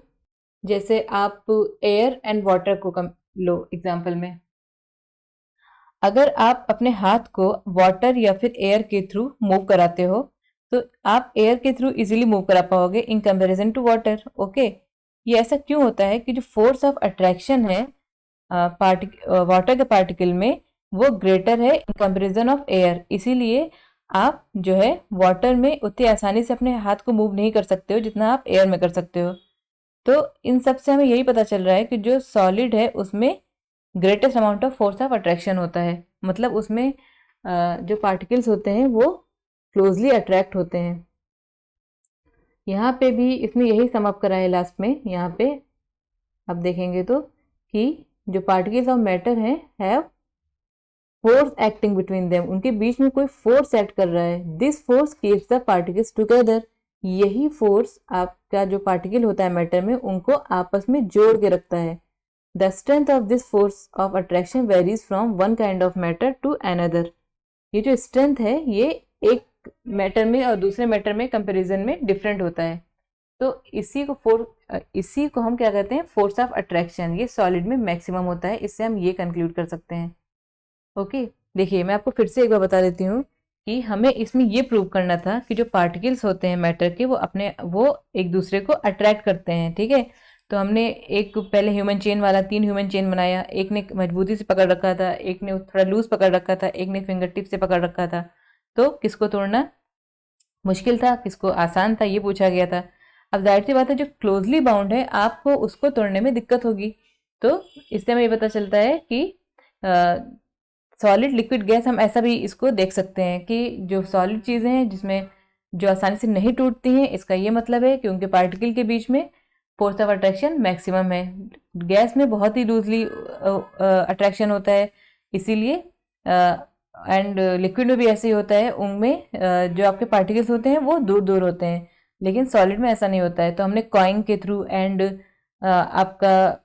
जैसे आप एयर एंड वाटर को लो एग्जांपल में। अगर आप अपने हाथ को वाटर या फिर एयर के थ्रू मूव कराते हो तो आप एयर के थ्रू इजीली मूव करा पाओगे in comparison to water, okay. ये ऐसा क्यों होता है कि जो फोर्स ऑफ अट्रैक्शन है वाटर के पार्टिकल में वो ग्रेटर है इन कंपैरिजन ऑफ एयर, इसीलिए आप जो है वाटर में उतनी आसानी से अपने हाथ को मूव नहीं कर सकते हो जितना आप एयर में कर सकते हो। तो इन सब से हमें यही पता चल रहा है कि जो सॉलिड है उसमें greatest amount of force of attraction होता है, मतलब उसमें जो पार्टिकल्स होते हैं वो क्लोजली अट्रैक्ट होते हैं। यहाँ पे भी इसने यही सम अप करा है लास्ट में। यहाँ पे आप देखेंगे तो कि जो पार्टिकल्स ऑफ मैटर हैं have force acting between them, उनके बीच में कोई फोर्स एक्ट कर रहा है। This force keeps the particles together, यही फोर्स आपका जो पार्टिकल होता है मैटर में उनको आपस में जोड़ के रखता है। The strength of this force of attraction varies from one kind of matter to another. ये जो स्ट्रेंथ है ये एक मैटर में और दूसरे मैटर में कंपैरिजन में डिफरेंट होता है। तो इसी को हम क्या कहते हैं, फोर्स ऑफ अट्रैक्शन। ये सॉलिड में मैक्सिमम होता है, इससे हम ये कंक्लूड कर सकते हैं, ओके। देखिए मैं आपको फिर से एक बार बता देती हूँ कि हमें इसमें ये प्रूव करना था कि जो पार्टिकल्स होते हैं मैटर के वो एक दूसरे को अट्रैक्ट करते हैं, ठीक है। तो हमने एक पहले ह्यूमन चेन वाला 3 ह्यूमन चेन बनाया, एक ने मजबूती से पकड़ रखा था, एक ने थोड़ा लूज पकड़ रखा था, एक ने फिंगर टिप से पकड़ रखा था। तो किसको तोड़ना मुश्किल था, किसको आसान था, ये पूछा गया था। अब जाहिर सी बात है जो क्लोजली बाउंड है आपको उसको तोड़ने में दिक्कत होगी। तो इससे हमें ये पता चलता है कि सॉलिड लिक्विड गैस, हम ऐसा भी इसको देख सकते हैं कि जो सॉलिड चीज़ें हैं जिसमें जो आसानी से नहीं टूटती हैं, इसका ये मतलब है कि उनके पार्टिकल के बीच में फोर्स ऑफ अट्रैक्शन मैक्सिमम है। गैस में बहुत ही लूजली अट्रैक्शन होता है, इसीलिए एंड लिक्विड में भी ऐसे ही होता है, उनमें जो आपके पार्टिकल्स होते हैं वो दूर दूर होते हैं, लेकिन सॉलिड में ऐसा नहीं होता है। तो हमने कॉइन के थ्रू एंड आपका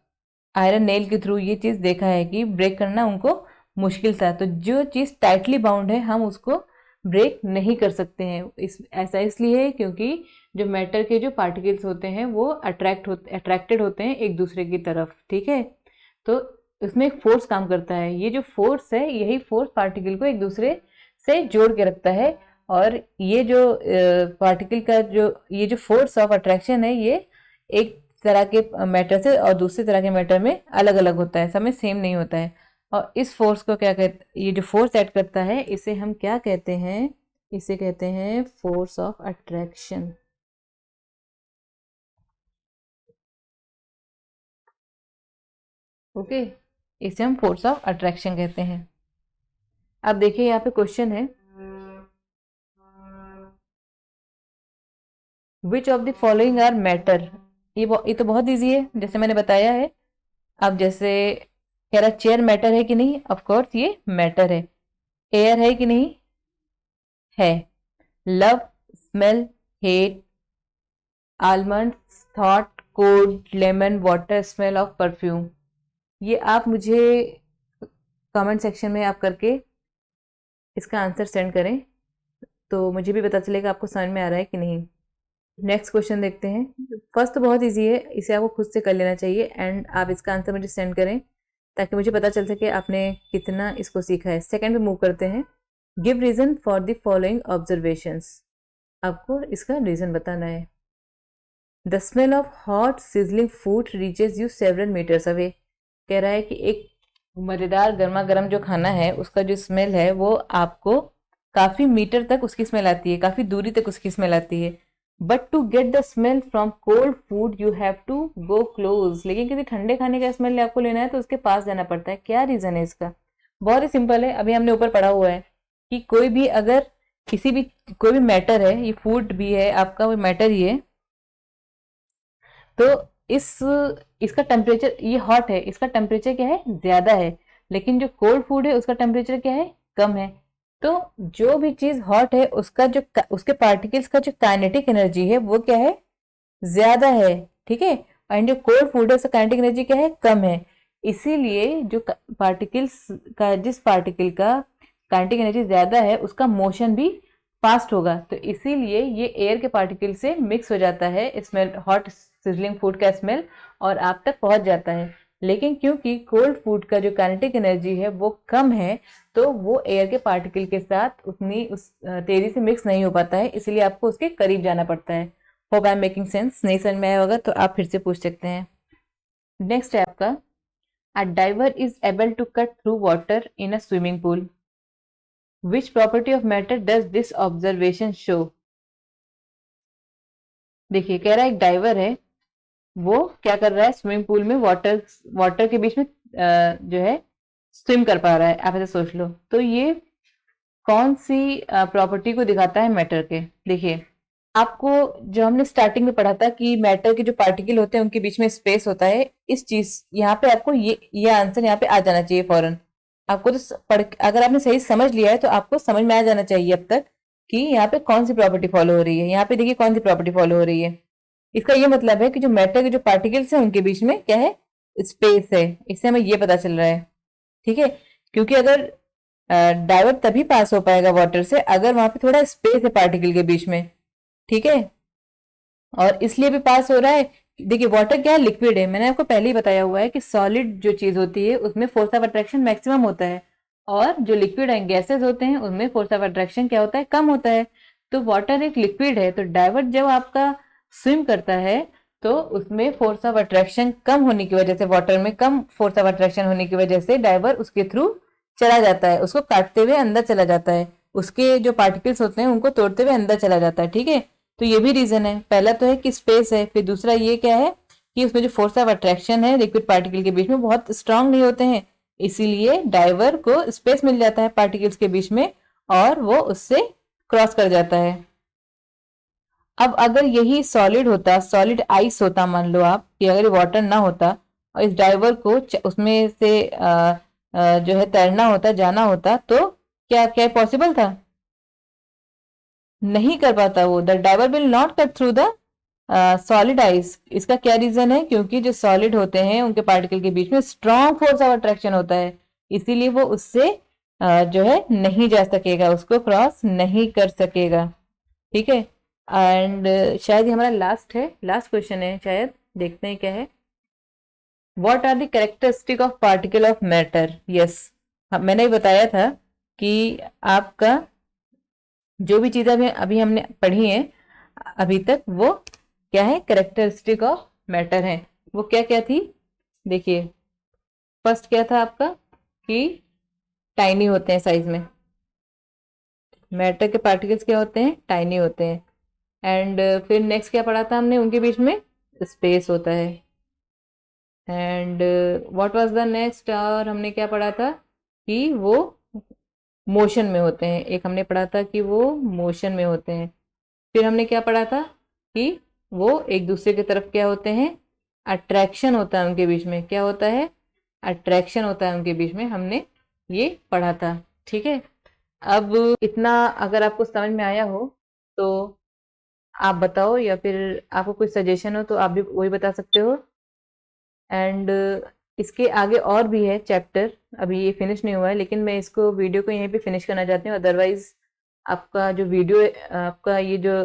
आयरन नेल के थ्रू ये चीज़ देखा है कि ब्रेक करना उनको मुश्किल था। तो जो चीज़ टाइटली बाउंड है हम उसको ब्रेक नहीं कर सकते हैं। ऐसा इसलिए है क्योंकि जो मैटर के जो पार्टिकल्स होते हैं वो अट्रैक्टेड होते हैं एक दूसरे की तरफ, ठीक है। तो उसमें एक फोर्स काम करता है, ये जो फोर्स है यही फोर्स पार्टिकल को एक दूसरे से जोड़ के रखता है। और ये जो पार्टिकल का ये जो फोर्स ऑफ अट्रैक्शन है ये एक तरह के मैटर से और दूसरे तरह के मैटर में अलग अलग होता है, सब में सेम नहीं होता है। और इस फोर्स को क्या कहते, ये जो फोर्स एक्ट करता है इसे हम क्या कहते हैं, इसे कहते हैं फोर्स ऑफ अट्रैक्शन, ओके। इसे हम फोर्स ऑफ अट्रैक्शन कहते हैं। अब देखिए यहाँ पे क्वेश्चन है, which of the following are matter. ये तो बहुत इजी है, जैसे मैंने बताया है। अब जैसे कह रहा चेयर मैटर है कि नहीं, ऑफ कोर्स ये मैटर है। एयर है कि नहीं, है। Love, smell, hate, almond, thought, cold, lemon, water, smell of perfume. ये आप मुझे कमेंट सेक्शन में आप करके इसका आंसर सेंड करें, तो मुझे भी पता चलेगा आपको समझ में आ रहा है कि नहीं। नेक्स्ट क्वेश्चन देखते हैं। फर्स्ट तो बहुत इजी है, इसे आपको खुद से कर लेना चाहिए एंड आप इसका आंसर मुझे सेंड करें ताकि मुझे पता चल सके आपने कितना इसको सीखा है। सेकंड पे मूव करते हैं। Give reason for the following observations. आपको इसका रीजन बताना है। The smell of hot sizzling food reaches you several metres away. कह रहा है कि एक मज़ेदार गर्मा गर्म जो खाना है उसका जो स्मेल है वो आपको काफ़ी मीटर तक उसकी स्मेल आती है, काफ़ी दूरी तक उसकी स्मेल आती है। But to get the smell from cold food you have to go close. लेकिन किसी ठंडे खाने का स्मेल आपको लेना है तो उसके पास जाना पड़ता है। क्या रीज़न है इसका? बहुत ही सिंपल है, अभी हमने ऊपर पढ़ा हुआ है कि कोई भी अगर किसी भी कोई भी मैटर है, ये फूड भी है आपका, वो मैटर ही है, तो इस इसका टेम्परेचर, ये हॉट है, इसका टेम्परेचर क्या है, ज्यादा है, लेकिन जो कोल्ड फूड है उसका टेम्परेचर क्या है, कम है। तो जो भी चीज हॉट है उसका जो उसके पार्टिकल्स का जो काइनेटिक एनर्जी है वो क्या है, ज्यादा है, ठीक है। एंड जो कोल्ड फूड है उसका काइनेटिक एनर्जी क्या है, कम है। इसीलिए जो पार्टिकल्स का, जिस पार्टिकल का काइनेटिक एनर्जी ज्यादा है उसका मोशन भी फास्ट होगा, तो इसीलिए ये एयर के पार्टिकल से मिक्स हो जाता है स्मेल, हॉट सिजलिंग फूड का स्मेल, और आप तक पहुंच जाता है। लेकिन क्योंकि कोल्ड फूड का जो काइनेटिक एनर्जी है वो कम है, तो वो एयर के पार्टिकल के साथ उतनी उस तेजी से मिक्स नहीं हो पाता है, इसलिए आपको उसके करीब जाना पड़ता है। Hope I am making sense? नहीं समझ में आया होगा तो आप फिर से पूछ सकते हैं। नेक्स्ट है आपका, a diver is able to cut through water in a swimming pool. Which property of matter does this observation show? देखिए, कह रहा है एक डाइवर है, वो क्या कर रहा है, स्विमिंग पूल में वाटर वाटर के बीच में जो है स्विम कर पा रहा है। आप ऐसे सोच लो, तो ये कौन सी प्रॉपर्टी को दिखाता है मैटर के? देखिए, आपको जो हमने स्टार्टिंग में पढ़ा था कि मैटर के जो पार्टिकल होते हैं उनके बीच में स्पेस होता है, इस चीज यहाँ पे आपको ये आंसर यहाँ पे आ जाना चाहिए फौरन। आपको तो अगर आपने सही समझ लिया है तो आपको समझ में आ जाना चाहिए अब तक कि यहाँ पे कौन सी प्रॉपर्टी फॉलो हो रही है। यहाँ पे देखिए कौन सी प्रॉपर्टी फॉलो हो रही है। इसका ये मतलब है कि जो मैटर के जो पार्टिकल्स हैं उनके बीच में क्या है, स्पेस है। इससे हमें ये पता चल रहा है, ठीक है। क्योंकि अगर डाइवर तभी पास हो पाएगा वाटर से अगर वहां पे थोड़ा स्पेस है पार्टिकल के बीच में, ठीक है। और इसलिए भी पास हो रहा है, देखिए वाटर क्या है, लिक्विड है। मैंने आपको पहले ही बताया हुआ है कि सॉलिड जो चीज होती है उसमें फोर्स ऑफ अट्रैक्शन मैक्सिमम होता है, और जो लिक्विड एंड गैसेस होते हैं उनमें फोर्स ऑफ अट्रैक्शन क्या होता है, कम होता है। तो वाटर एक लिक्विड है, तो डाइवर जब आपका स्विम करता है तो उसमें फोर्स ऑफ अट्रैक्शन कम होने की वजह से, वाटर में कम फोर्स ऑफ अट्रैक्शन होने की वजह से डाइवर उसके थ्रू चला जाता है, उसको काटते हुए अंदर चला जाता है, उसके जो पार्टिकल्स होते हैं उनको तोड़ते हुए अंदर चला जाता है, ठीक है। तो ये भी रीजन है। पहला तो है कि स्पेस है, फिर दूसरा ये क्या है कि उसमें जो फोर्स ऑफ अट्रैक्शन है लिक्विड पार्टिकल के बीच में बहुत स्ट्रांग नहीं होते हैं, इसीलिए डाइवर को स्पेस मिल जाता है पार्टिकल्स के बीच में और वो उससे क्रॉस कर जाता है। अब अगर यही सॉलिड होता, सॉलिड आइस होता, मान लो आप कि अगर वाटर ना होता और इस डाइवर को उसमें से जो है तैरना होता, जाना होता, तो क्या क्या पॉसिबल था? नहीं कर पाता वो। The diver will not cut through the solid ice. इसका क्या रीजन है? क्योंकि जो सॉलिड होते हैं उनके पार्टिकल के बीच में स्ट्रॉन्ग फोर्स ऑफ अट्रैक्शन होता है, इसीलिए वो उससे जो है नहीं जा सकेगा, उसको क्रॉस नहीं कर सकेगा, ठीक है। एंड शायद ये हमारा लास्ट है, लास्ट क्वेश्चन है शायद, देखते हैं क्या है। What are the characteristic of particle of matter? Yes, मैंने ही बताया था कि आपका जो भी चीजें अभी अभी हमने पढ़ी है अभी तक, वो क्या है, कैरेक्टरिस्टिक ऑफ मैटर है। वो क्या क्या थी? देखिए, फर्स्ट क्या था आपका कि टाइनी होते हैं साइज में, मैटर के पार्टिकल्स क्या होते हैं, टाइनी होते हैं। एंड फिर नेक्स्ट क्या पढ़ा था हमने, उनके बीच में स्पेस होता है। And what was the next, और हमने क्या पढ़ा था कि वो मोशन में होते हैं। एक हमने पढ़ा था कि वो मोशन में होते हैं। फिर हमने क्या पढ़ा था कि वो एक दूसरे की तरफ क्या होते हैं, अट्रैक्शन होता है उनके बीच में। क्या होता है? अट्रैक्शन होता है उनके बीच में, हमने ये पढ़ा था, ठीक है। अब इतना अगर आपको समझ में आया हो तो आप बताओ, या फिर आपको कोई सजेशन हो तो आप भी वही बता सकते हो। एंड इसके आगे और भी है चैप्टर, अभी ये फिनिश नहीं हुआ है, लेकिन मैं इसको वीडियो को यहीं पे फिनिश करना चाहती हूँ। अदरवाइज आपका जो वीडियो, आपका ये जो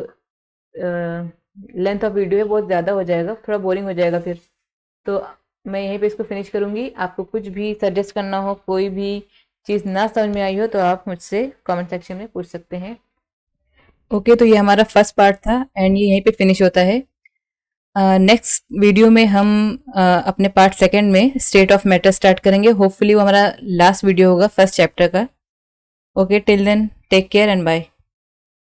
लेंथ ऑफ वीडियो है बहुत ज़्यादा हो जाएगा, थोड़ा बोरिंग हो जाएगा फिर। तो मैं यहीं पे इसको फिनिश करूँगी। आपको कुछ भी सजेस्ट करना हो, कोई भी चीज़ ना समझ में आई हो, तो आप मुझसे कमेंट सेक्शन में पूछ सकते हैं। ओके, तो ये हमारा फर्स्ट पार्ट था एंड ये यहीं पे फिनिश होता है। नेक्स्ट वीडियो में हम अपने पार्ट सेकंड में स्टेट ऑफ मैटर स्टार्ट करेंगे। होपफुली वो हमारा लास्ट वीडियो होगा फर्स्ट चैप्टर का। Okay, till then take care and bye.